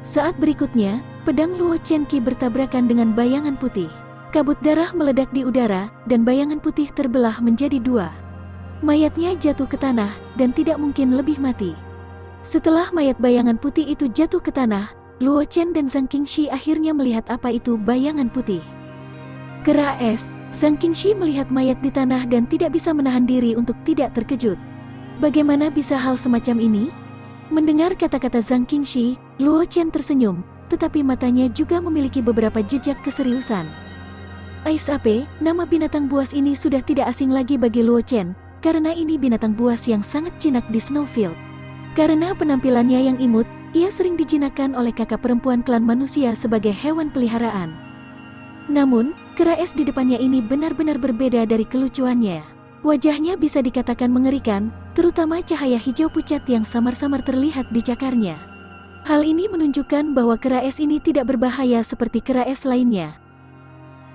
S1: Saat berikutnya, pedang Luo Chen Qi bertabrakan dengan bayangan putih. Kabut darah meledak di udara, dan bayangan putih terbelah menjadi dua. Mayatnya jatuh ke tanah, dan tidak mungkin lebih mati. Setelah mayat bayangan putih itu jatuh ke tanah, Luo Chen dan Zhang Qingxi akhirnya melihat apa itu bayangan putih. Kera es, Zhang Qingxi melihat mayat di tanah dan tidak bisa menahan diri untuk tidak terkejut. Bagaimana bisa hal semacam ini? Mendengar kata-kata Zhang Qingxi, Luo Chen tersenyum, tetapi matanya juga memiliki beberapa jejak keseriusan. Ais Ape, nama binatang buas ini sudah tidak asing lagi bagi Luo Chen, karena ini binatang buas yang sangat jinak di Snowfield. Karena penampilannya yang imut, ia sering dijinakkan oleh kakak perempuan klan manusia sebagai hewan peliharaan. Namun, kera es di depannya ini benar-benar berbeda dari kelucuannya. Wajahnya bisa dikatakan mengerikan, terutama cahaya hijau pucat yang samar-samar terlihat di cakarnya. Hal ini menunjukkan bahwa kera es ini tidak berbahaya seperti kera es lainnya.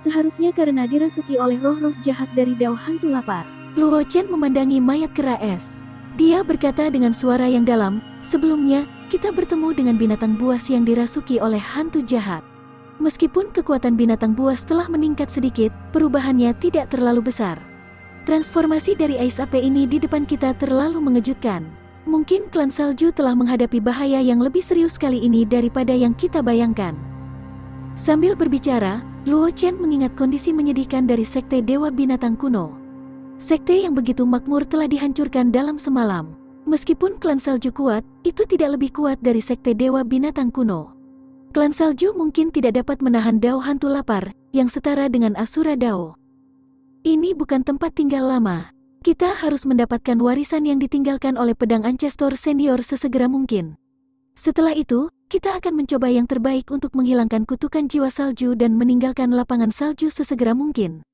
S2: Seharusnya karena dirasuki oleh roh-roh jahat dari dao hantu lapar.
S1: Luo Chen memandangi mayat kera es. Dia berkata dengan suara yang dalam, sebelumnya, kita bertemu dengan binatang buas yang dirasuki oleh hantu jahat. Meskipun kekuatan binatang buas telah meningkat sedikit, perubahannya tidak terlalu besar. Transformasi dari ais ape ini di depan kita terlalu mengejutkan. Mungkin klan salju telah menghadapi bahaya yang lebih serius kali ini daripada yang kita bayangkan. Sambil berbicara, Luo Chen mengingat kondisi menyedihkan dari Sekte Dewa Binatang Kuno. Sekte yang begitu makmur telah dihancurkan dalam semalam. Meskipun klan salju kuat, itu tidak lebih kuat dari Sekte Dewa Binatang Kuno. Klan salju mungkin tidak dapat menahan Dao Hantu Lapar, yang setara dengan Asura Dao. Ini bukan tempat tinggal lama. Kita harus mendapatkan warisan yang ditinggalkan oleh pedang Ancestor Senior sesegera mungkin. Setelah itu, kita akan mencoba yang terbaik untuk menghilangkan kutukan jiwa salju dan meninggalkan lapangan salju sesegera mungkin.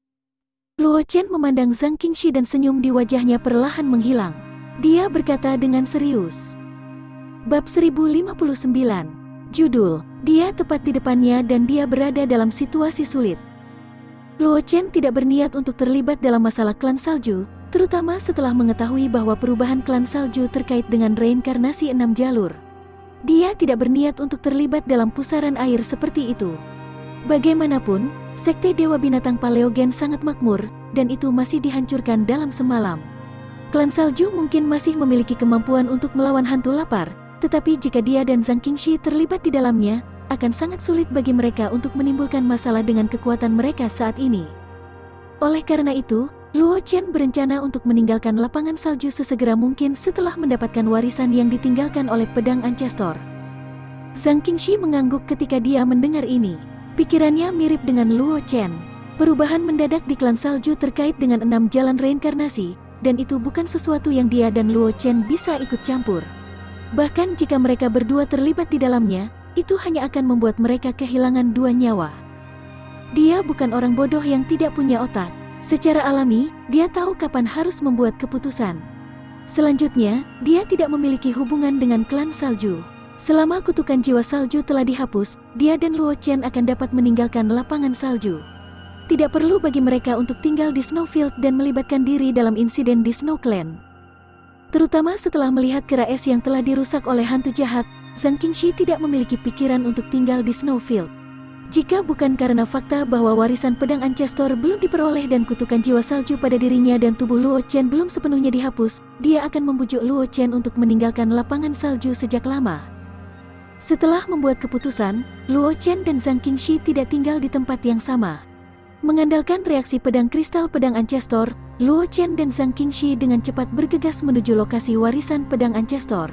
S1: Luo Chen memandang Zhang Qingxi dan senyum di wajahnya perlahan menghilang. Dia berkata dengan serius. Bab 1059. Judul, dia tepat di depannya dan dia berada dalam situasi sulit. Luo Chen tidak berniat untuk terlibat dalam masalah klan salju, terutama setelah mengetahui bahwa perubahan klan salju terkait dengan reinkarnasi 6 jalur. Dia tidak berniat untuk terlibat dalam pusaran air seperti itu. Bagaimanapun, Sekte Dewa Binatang Paleogen sangat makmur, dan itu masih dihancurkan dalam semalam. Klan salju mungkin masih memiliki kemampuan untuk melawan hantu lapar, tetapi jika dia dan Zhang Qingxi terlibat di dalamnya, akan sangat sulit bagi mereka untuk menimbulkan masalah dengan kekuatan mereka saat ini. Oleh karena itu, Luo Chen berencana untuk meninggalkan lapangan salju sesegera mungkin setelah mendapatkan warisan yang ditinggalkan oleh pedang Ancestor. Zhang Qingxi mengangguk ketika dia mendengar ini. Pikirannya mirip dengan Luo Chen. Perubahan mendadak di klan salju terkait dengan 6 jalan reinkarnasi, dan itu bukan sesuatu yang dia dan Luo Chen bisa ikut campur. Bahkan jika mereka berdua terlibat di dalamnya, itu hanya akan membuat mereka kehilangan 2 nyawa. Dia bukan orang bodoh yang tidak punya otak. Secara alami, dia tahu kapan harus membuat keputusan. Selanjutnya, dia tidak memiliki hubungan dengan klan salju. Selama kutukan jiwa salju telah dihapus, dia dan Luo Chen akan dapat meninggalkan lapangan salju. Tidak perlu bagi mereka untuk tinggal di Snowfield dan melibatkan diri dalam insiden di Snow Clan. Terutama setelah melihat kera es yang telah dirusak oleh hantu jahat, Zhang Qingxi tidak memiliki pikiran untuk tinggal di Snowfield. Jika bukan karena fakta bahwa warisan pedang Ancestor belum diperoleh dan kutukan jiwa salju pada dirinya dan tubuh Luo Chen belum sepenuhnya dihapus, dia akan membujuk Luo Chen untuk meninggalkan lapangan salju sejak lama. Setelah membuat keputusan, Luo Chen dan Zhang Qingxi tidak tinggal di tempat yang sama. Mengandalkan reaksi pedang kristal pedang Ancestor, Luo Chen dan Zhang Qingxi dengan cepat bergegas menuju lokasi warisan pedang Ancestor.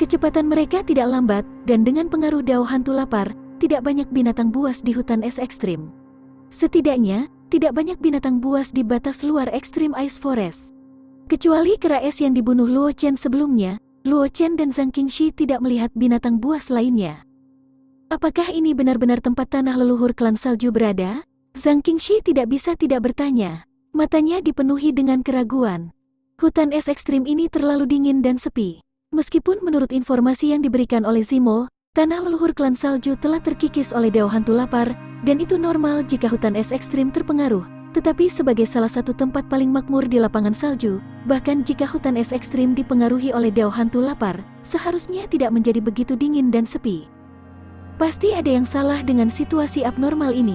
S1: Kecepatan mereka tidak lambat, dan dengan pengaruh Dao Hantu Lapar, tidak banyak binatang buas di hutan es ekstrim. Setidaknya, tidak banyak binatang buas di batas luar Extreme Ice Forest. Kecuali kera es yang dibunuh Luo Chen sebelumnya, Luo Chen dan Zhang Qingxi tidak melihat binatang buas lainnya. Apakah ini benar-benar tempat tanah leluhur klan salju berada? Zhang Qingxi tidak bisa tidak bertanya. Matanya dipenuhi dengan keraguan. Hutan es ekstrim ini terlalu dingin dan sepi. Meskipun menurut informasi yang diberikan oleh Zimo, tanah leluhur klan salju telah terkikis oleh Dao Hantu Lapar, dan itu normal jika hutan es ekstrim terpengaruh. Tetapi sebagai salah satu tempat paling makmur di lapangan salju, bahkan jika hutan es ekstrim dipengaruhi oleh Dao Hantu Lapar, seharusnya tidak menjadi begitu dingin dan sepi. Pasti ada yang salah dengan situasi abnormal ini.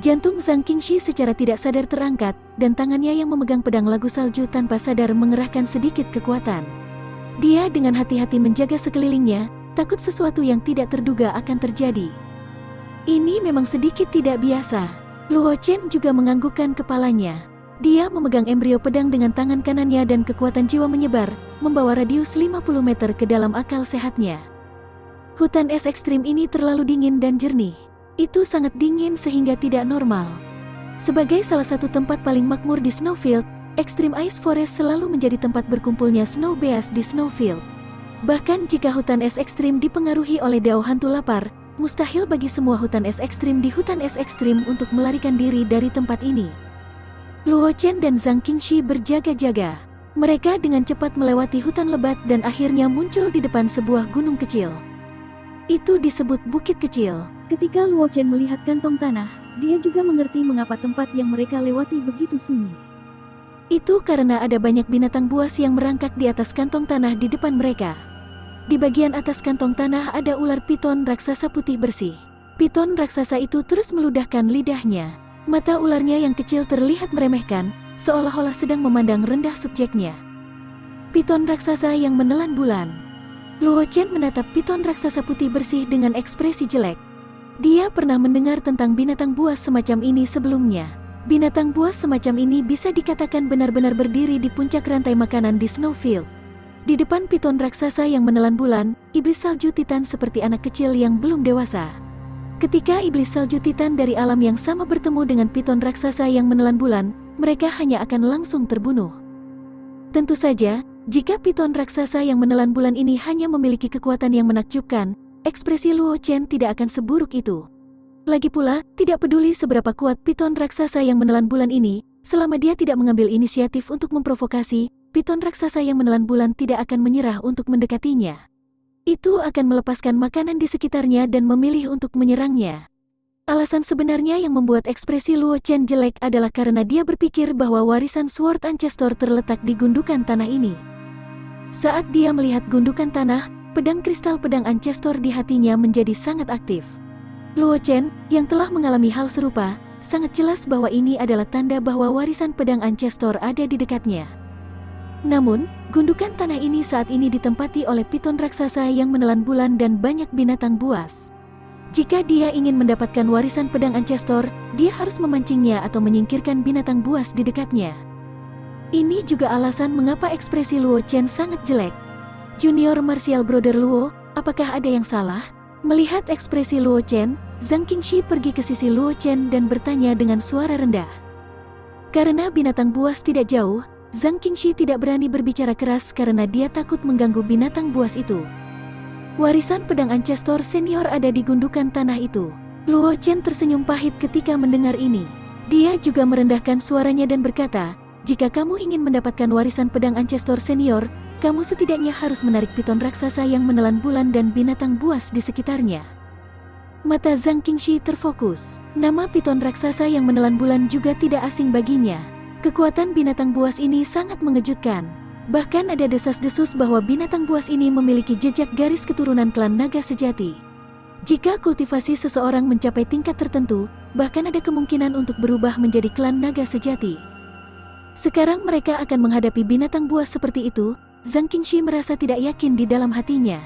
S1: Jantung Zhang Qingxi secara tidak sadar terangkat, dan tangannya yang memegang pedang lagu salju tanpa sadar mengerahkan sedikit kekuatan. Dia dengan hati-hati menjaga sekelilingnya, takut sesuatu yang tidak terduga akan terjadi. Ini memang sedikit tidak biasa. Luo Chen juga menganggukkan kepalanya. Dia memegang embrio pedang dengan tangan kanannya dan kekuatan jiwa menyebar, membawa radius 50 meter ke dalam akal sehatnya. Hutan es ekstrim ini terlalu dingin dan jernih. Itu sangat dingin sehingga tidak normal. Sebagai salah satu tempat paling makmur di Snowfield, Extreme Ice Forest selalu menjadi tempat berkumpulnya snow bears di Snowfield. Bahkan jika hutan es ekstrim dipengaruhi oleh Dao Hantu Lapar, mustahil bagi semua hutan es ekstrim di hutan es ekstrim untuk melarikan diri dari tempat ini. Luo Chen dan Zhang Qingxi berjaga-jaga. Mereka dengan cepat melewati hutan lebat dan akhirnya muncul di depan sebuah gunung kecil. Itu disebut Bukit Kecil.
S2: Ketika Luo Chen melihat kantong tanah, dia juga mengerti mengapa tempat yang mereka lewati begitu sunyi.
S1: Itu karena ada banyak binatang buas yang merangkak di atas kantong tanah di depan mereka. Di bagian atas kantong tanah ada ular piton raksasa putih bersih. Piton raksasa itu terus meludahkan lidahnya. Mata ularnya yang kecil terlihat meremehkan, seolah-olah sedang memandang rendah subjeknya. Piton raksasa yang menelan bulan. Luo Chen menatap piton raksasa putih bersih dengan ekspresi jelek. Dia pernah mendengar tentang binatang buas semacam ini sebelumnya. Binatang buas semacam ini bisa dikatakan benar-benar berdiri di puncak rantai makanan di Snowfield. Di depan piton raksasa yang menelan bulan, iblis salju Titan seperti anak kecil yang belum dewasa. Ketika iblis salju Titan dari alam yang sama bertemu dengan piton raksasa yang menelan bulan, mereka hanya akan langsung terbunuh. Tentu saja, jika piton raksasa yang menelan bulan ini hanya memiliki kekuatan yang menakjubkan, ekspresi Luo Chen tidak akan seburuk itu. Lagi pula, tidak peduli seberapa kuat piton raksasa yang menelan bulan ini, selama dia tidak mengambil inisiatif untuk memprovokasi, piton raksasa yang menelan bulan tidak akan menyerah untuk mendekatinya. Itu akan melepaskan makanan di sekitarnya dan memilih untuk menyerangnya. Alasan sebenarnya yang membuat ekspresi Luo Chen jelek adalah karena dia berpikir bahwa warisan Sword Ancestor terletak di gundukan tanah ini. Saat dia melihat gundukan tanah, pedang kristal pedang Ancestor di hatinya menjadi sangat aktif. Luo Chen, yang telah mengalami hal serupa, sangat jelas bahwa ini adalah tanda bahwa warisan pedang Ancestor ada di dekatnya. Namun, gundukan tanah ini saat ini ditempati oleh piton raksasa yang menelan bulan dan banyak binatang buas. Jika dia ingin mendapatkan warisan pedang Ancestor, dia harus memancingnya atau menyingkirkan binatang buas di dekatnya. Ini juga alasan mengapa ekspresi Luo Chen sangat jelek. Junior Martial Brother Luo, apakah ada yang salah? Melihat ekspresi Luo Chen, Zhang Qingxi pergi ke sisi Luo Chen dan bertanya dengan suara rendah. Karena binatang buas tidak jauh, Zhang Qingxi tidak berani berbicara keras karena dia takut mengganggu binatang buas itu. Warisan pedang Ancestor senior ada di gundukan tanah itu. Luo Chen tersenyum pahit ketika mendengar ini. Dia juga merendahkan suaranya dan berkata, jika kamu ingin mendapatkan warisan pedang Ancestor senior, kamu setidaknya harus menarik piton raksasa yang menelan bulan dan binatang buas di sekitarnya. Mata Zhang Qingxi terfokus. Nama piton raksasa yang menelan bulan juga tidak asing baginya. Kekuatan binatang buas ini sangat mengejutkan. Bahkan ada desas-desus bahwa binatang buas ini memiliki jejak garis keturunan klan naga sejati. Jika kultivasi seseorang mencapai tingkat tertentu, bahkan ada kemungkinan untuk berubah menjadi klan naga sejati. Sekarang mereka akan menghadapi binatang buas seperti itu. Zhang Qingxi merasa tidak yakin di dalam hatinya.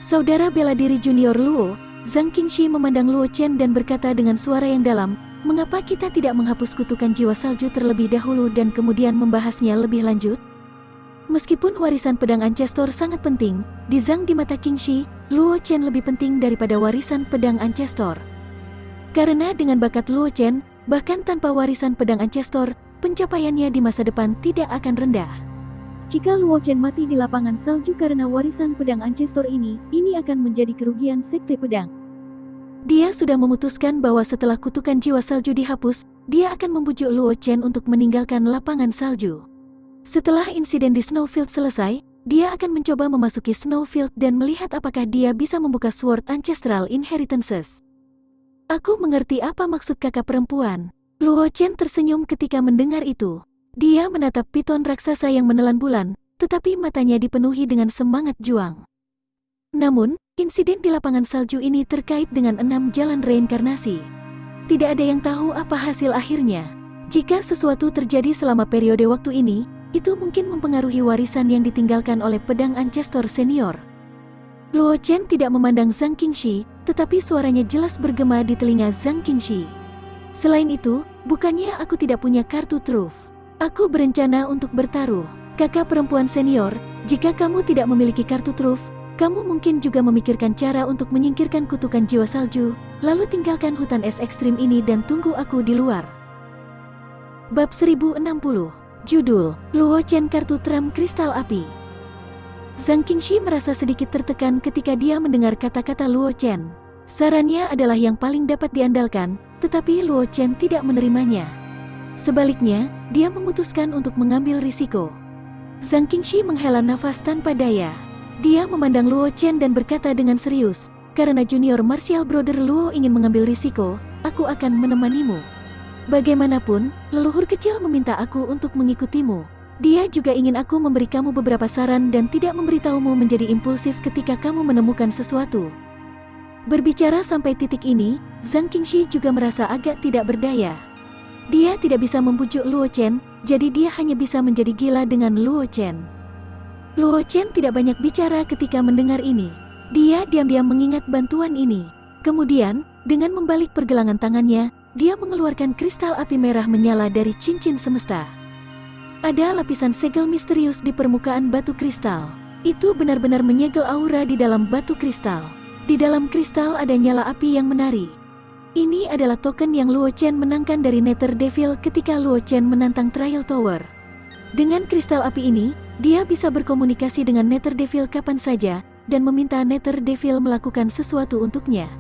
S1: Saudara bela diri Junior Luo, Zhang Qingxi memandang Luo Chen dan berkata dengan suara yang dalam, mengapa kita tidak menghapus kutukan jiwa salju terlebih dahulu dan kemudian membahasnya lebih lanjut? Meskipun warisan pedang Ancestor sangat penting, di Zhang di mata Qingxi, Luo Chen lebih penting daripada warisan pedang Ancestor. Karena dengan bakat Luo Chen, bahkan tanpa warisan pedang Ancestor, pencapaiannya di masa depan tidak akan rendah.
S2: Jika Luo Chen mati di lapangan salju karena warisan pedang Ancestor ini akan menjadi kerugian sekte pedang.
S1: Dia sudah memutuskan bahwa setelah kutukan jiwa salju dihapus, dia akan membujuk Luo Chen untuk meninggalkan lapangan salju. Setelah insiden di Snowfield selesai, dia akan mencoba memasuki Snowfield dan melihat apakah dia bisa membuka Sword Ancestral Inheritances. Aku mengerti apa maksud kakak perempuan. Luo Chen tersenyum ketika mendengar itu. Dia menatap piton raksasa yang menelan bulan, tetapi matanya dipenuhi dengan semangat juang. Namun, insiden di lapangan salju ini terkait dengan 6 jalan reinkarnasi. Tidak ada yang tahu apa hasil akhirnya. Jika sesuatu terjadi selama periode waktu ini, itu mungkin mempengaruhi warisan yang ditinggalkan oleh pedang Ancestor senior. Luo Chen tidak memandang Zhang Qingxi, tetapi suaranya jelas bergema di telinga Zhang Qingxi. Selain itu, bukannya aku tidak punya kartu truf. Aku berencana untuk bertaruh. Kakak perempuan senior, jika kamu tidak memiliki kartu truf, kamu mungkin juga memikirkan cara untuk menyingkirkan kutukan jiwa salju, lalu tinggalkan hutan es ekstrim ini dan tunggu aku di luar. Bab 1060. Judul, Luo Chen Kartu Tram Kristal Api. Zhang Qingxi merasa sedikit tertekan ketika dia mendengar kata-kata Luo Chen. Sarannya adalah yang paling dapat diandalkan, tetapi Luo Chen tidak menerimanya. Sebaliknya, dia memutuskan untuk mengambil risiko. Zhang Qingxi menghela nafas tanpa daya. Dia memandang Luo Chen dan berkata dengan serius, karena Junior Martial Brother Luo ingin mengambil risiko, aku akan menemanimu. Bagaimanapun, leluhur kecil meminta aku untuk mengikutimu. Dia juga ingin aku memberi kamu beberapa saran dan tidak memberitahumu menjadi impulsif ketika kamu menemukan sesuatu. Berbicara sampai titik ini, Zhang Qingxi juga merasa agak tidak berdaya. Dia tidak bisa membujuk Luo Chen, jadi dia hanya bisa menjadi gila dengan Luo Chen. Luo Chen tidak banyak bicara ketika mendengar ini. Dia diam-diam mengingat bantuan ini. Kemudian, dengan membalik pergelangan tangannya, dia mengeluarkan kristal api merah menyala dari cincin semesta. Ada lapisan segel misterius di permukaan batu kristal. Itu benar-benar menyegel aura di dalam batu kristal. Di dalam kristal ada nyala api yang menari. Ini adalah token yang Luo Chen menangkan dari Nether Devil ketika Luo Chen menantang Trial Tower. Dengan kristal api ini, dia bisa berkomunikasi dengan Nether Devil kapan saja, dan meminta Nether Devil melakukan sesuatu untuknya.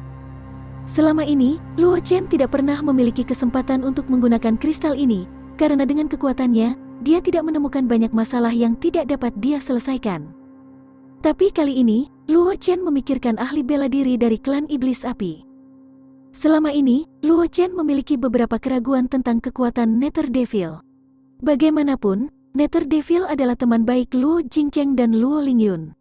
S1: Selama ini, Luo Chen tidak pernah memiliki kesempatan untuk menggunakan kristal ini, karena dengan kekuatannya, dia tidak menemukan banyak masalah yang tidak dapat dia selesaikan. Tapi kali ini, Luo Chen memikirkan ahli bela diri dari klan Iblis Api. Selama ini, Luo Chen memiliki beberapa keraguan tentang kekuatan Nether Devil. Bagaimanapun, Nether Devil adalah teman baik Luo Jingcheng dan Luo Lingyun.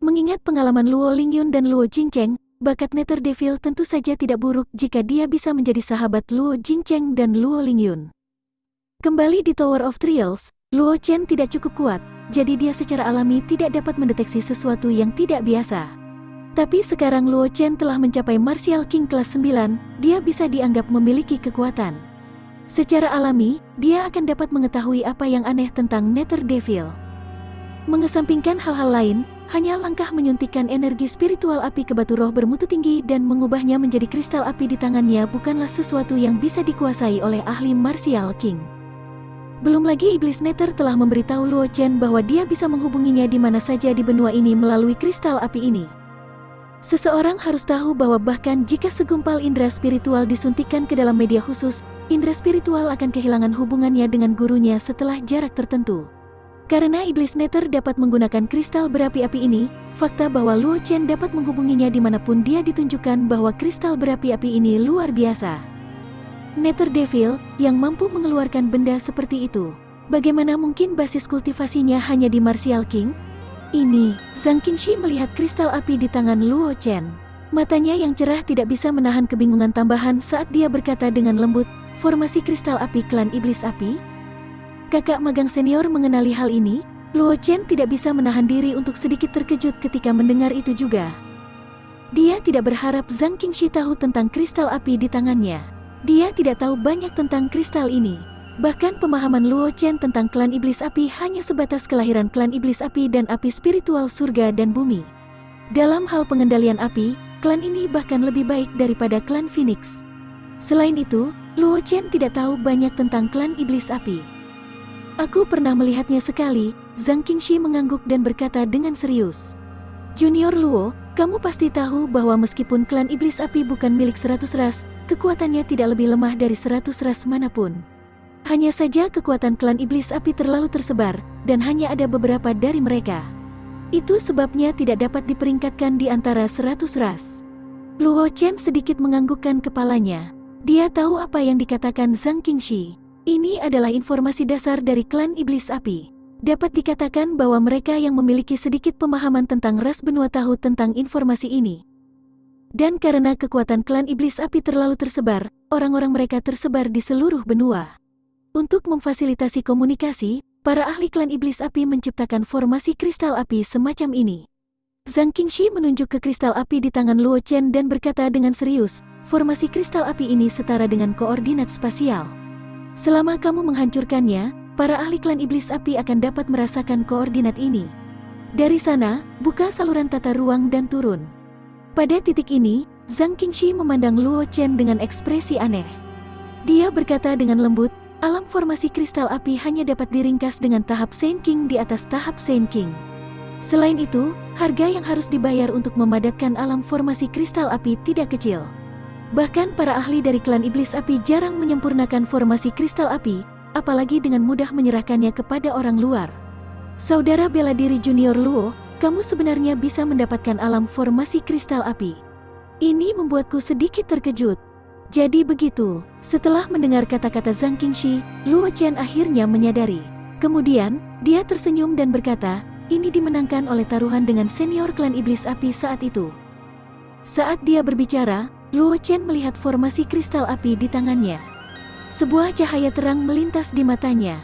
S1: Mengingat pengalaman Luo Lingyun dan Luo Jingcheng, bakat Nether Devil tentu saja tidak buruk jika dia bisa menjadi sahabat Luo Jingcheng dan Luo Lingyun. Kembali di Tower of Trials, Luo Chen tidak cukup kuat, jadi dia secara alami tidak dapat mendeteksi sesuatu yang tidak biasa. Tapi sekarang Luo Chen telah mencapai Martial King kelas 9, dia bisa dianggap memiliki kekuatan. Secara alami, dia akan dapat mengetahui apa yang aneh tentang Nether Devil. Mengesampingkan hal-hal lain, hanya langkah menyuntikkan energi spiritual api ke batu roh bermutu tinggi dan mengubahnya menjadi kristal api di tangannya bukanlah sesuatu yang bisa dikuasai oleh ahli Martial King. Belum lagi Iblis Nether telah memberitahu Luo Chen bahwa dia bisa menghubunginya di mana saja di benua ini melalui kristal api ini. Seseorang harus tahu bahwa bahkan jika segumpal indera spiritual disuntikkan ke dalam media khusus, indera spiritual akan kehilangan hubungannya dengan gurunya setelah jarak tertentu. Karena Iblis Nether dapat menggunakan kristal berapi-api ini, fakta bahwa Luo Chen dapat menghubunginya dimanapun dia ditunjukkan bahwa kristal berapi-api ini luar biasa. Nether Devil, yang mampu mengeluarkan benda seperti itu. Bagaimana mungkin basis kultivasinya hanya di Martial King? Ini, Zhang Qingxi melihat kristal api di tangan Luo Chen. Matanya yang cerah tidak bisa menahan kebingungan tambahan saat dia berkata dengan lembut, formasi kristal api klan Iblis Api? Kakak magang senior mengenali hal ini, Luo Chen tidak bisa menahan diri untuk sedikit terkejut ketika mendengar itu juga. Dia tidak berharap Zhang Qingxi tahu tentang kristal api di tangannya. Dia tidak tahu banyak tentang kristal ini. Bahkan pemahaman Luo Chen tentang klan Iblis Api hanya sebatas kelahiran klan Iblis Api dan api spiritual surga dan bumi. Dalam hal pengendalian api, klan ini bahkan lebih baik daripada klan Phoenix. Selain itu, Luo Chen tidak tahu banyak tentang klan Iblis Api. Aku pernah melihatnya sekali, Zhang Qingxi mengangguk dan berkata dengan serius. Junior Luo, kamu pasti tahu bahwa meskipun klan Iblis Api bukan milik 100 ras, kekuatannya tidak lebih lemah dari 100 ras manapun. Hanya saja kekuatan klan Iblis Api terlalu tersebar, dan hanya ada beberapa dari mereka. Itu sebabnya tidak dapat diperingkatkan di antara 100 ras. Luo Chen sedikit menganggukkan kepalanya. Dia tahu apa yang dikatakan Zhang Qingxi. Ini adalah informasi dasar dari klan Iblis Api. Dapat dikatakan bahwa mereka yang memiliki sedikit pemahaman tentang ras benua tahu tentang informasi ini. Dan karena kekuatan klan Iblis Api terlalu tersebar, orang-orang mereka tersebar di seluruh benua. Untuk memfasilitasi komunikasi, para ahli klan Iblis Api menciptakan formasi kristal api semacam ini. Zhang Qingxi menunjuk ke kristal api di tangan Luo Chen dan berkata dengan serius, formasi kristal api ini setara dengan koordinat spasial. Selama kamu menghancurkannya, para ahli klan Iblis Api akan dapat merasakan koordinat ini. Dari sana, buka saluran tata ruang dan turun. Pada titik ini, Zhang Qingxi memandang Luo Chen dengan ekspresi aneh. Dia berkata dengan lembut, alam formasi kristal api hanya dapat diringkas dengan tahap Saint King di atas tahap Saint King. Selain itu, harga yang harus dibayar untuk memadatkan alam formasi kristal api tidak kecil. Bahkan para ahli dari klan Iblis Api jarang menyempurnakan formasi kristal api, apalagi dengan mudah menyerahkannya kepada orang luar. Saudara bela diri Junior Luo, kamu sebenarnya bisa mendapatkan alam formasi kristal api. Ini membuatku sedikit terkejut. Jadi begitu, setelah mendengar kata-kata Zhang Qingxi, Luo Chen akhirnya menyadari. Kemudian, dia tersenyum dan berkata, ini dimenangkan oleh taruhan dengan senior klan Iblis Api saat itu. Saat dia berbicara, Luo Chen melihat formasi kristal api di tangannya. Sebuah cahaya terang melintas di matanya.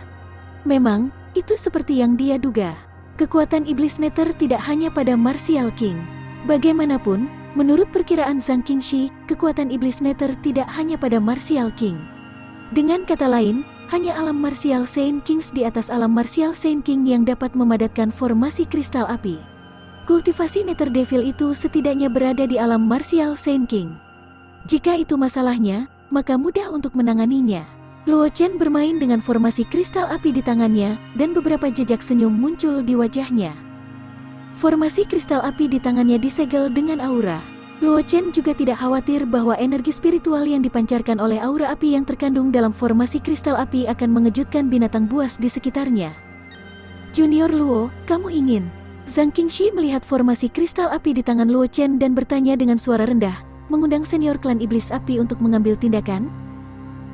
S1: Memang, itu seperti yang dia duga. Kekuatan iblis Nether tidak hanya pada Martial King. Bagaimanapun, menurut perkiraan Zhang Qingshi, kekuatan iblis Nether tidak hanya pada Martial King. Dengan kata lain, hanya alam Martial Saint Kings di atas alam Martial Saint King yang dapat memadatkan formasi kristal api. Kultivasi Nether Devil itu setidaknya berada di alam Martial Saint King. Jika itu masalahnya, maka mudah untuk menanganinya. Luo Chen bermain dengan formasi kristal api di tangannya, dan beberapa jejak senyum muncul di wajahnya. Formasi kristal api di tangannya disegel dengan aura. Luo Chen juga tidak khawatir bahwa energi spiritual yang dipancarkan oleh aura api yang terkandung dalam formasi kristal api akan mengejutkan binatang buas di sekitarnya. Junior Luo, kamu ingin? Zhang Qingshi melihat formasi kristal api di tangan Luo Chen dan bertanya dengan suara rendah, mengundang senior klan iblis api untuk mengambil tindakan?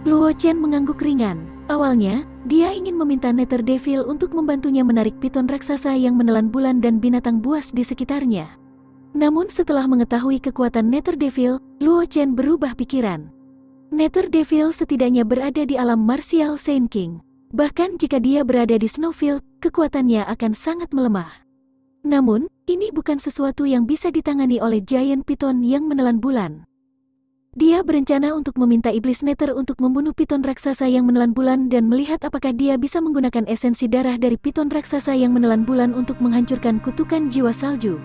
S1: Luo Chen mengangguk ringan. Awalnya, dia ingin meminta Nether Devil untuk membantunya menarik piton raksasa yang menelan bulan dan binatang buas di sekitarnya. Namun setelah mengetahui kekuatan Nether Devil, Luo Chen berubah pikiran. Nether Devil setidaknya berada di alam Martial Saint King. Bahkan jika dia berada di Snowfield, kekuatannya akan sangat melemah. Namun, ini bukan sesuatu yang bisa ditangani oleh Giant Python yang menelan bulan. Dia berencana untuk meminta iblis Nether untuk membunuh piton raksasa yang menelan bulan dan melihat apakah dia bisa menggunakan esensi darah dari piton raksasa yang menelan bulan untuk menghancurkan kutukan jiwa salju.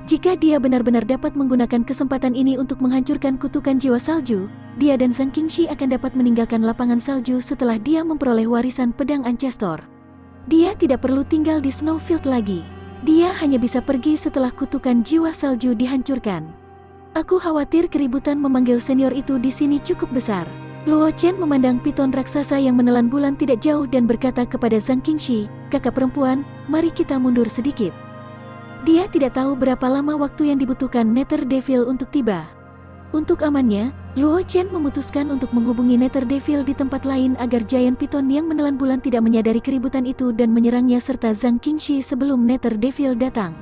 S1: Jika dia benar-benar dapat menggunakan kesempatan ini untuk menghancurkan kutukan jiwa salju, dia dan Zhang Qingshi akan dapat meninggalkan lapangan salju setelah dia memperoleh warisan pedang Ancestor. Dia tidak perlu tinggal di Snowfield lagi. Dia hanya bisa pergi setelah kutukan jiwa salju dihancurkan. Aku khawatir keributan memanggil senior itu di sini cukup besar. Luo Chen memandang piton raksasa yang menelan bulan tidak jauh dan berkata kepada Zhang Qingshi, kakak perempuan, mari kita mundur sedikit. Dia tidak tahu berapa lama waktu yang dibutuhkan Nether Devil untuk tiba. Untuk amannya, Luo Chen memutuskan untuk menghubungi Nether Devil di tempat lain agar Giant Python yang menelan bulan tidak menyadari keributan itu dan menyerangnya serta Zhang Qingshi sebelum Nether Devil datang.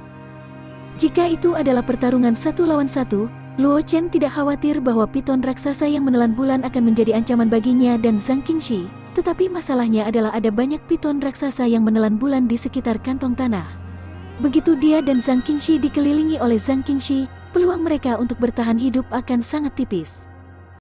S1: Jika itu adalah pertarungan 1 lawan 1, Luo Chen tidak khawatir bahwa piton raksasa yang menelan bulan akan menjadi ancaman baginya dan Zhang Qingshi, tetapi masalahnya adalah ada banyak piton raksasa yang menelan bulan di sekitar kantong tanah. Begitu dia dan Zhang Qingshi dikelilingi oleh Zhang Qingshi, peluang mereka untuk bertahan hidup akan sangat tipis.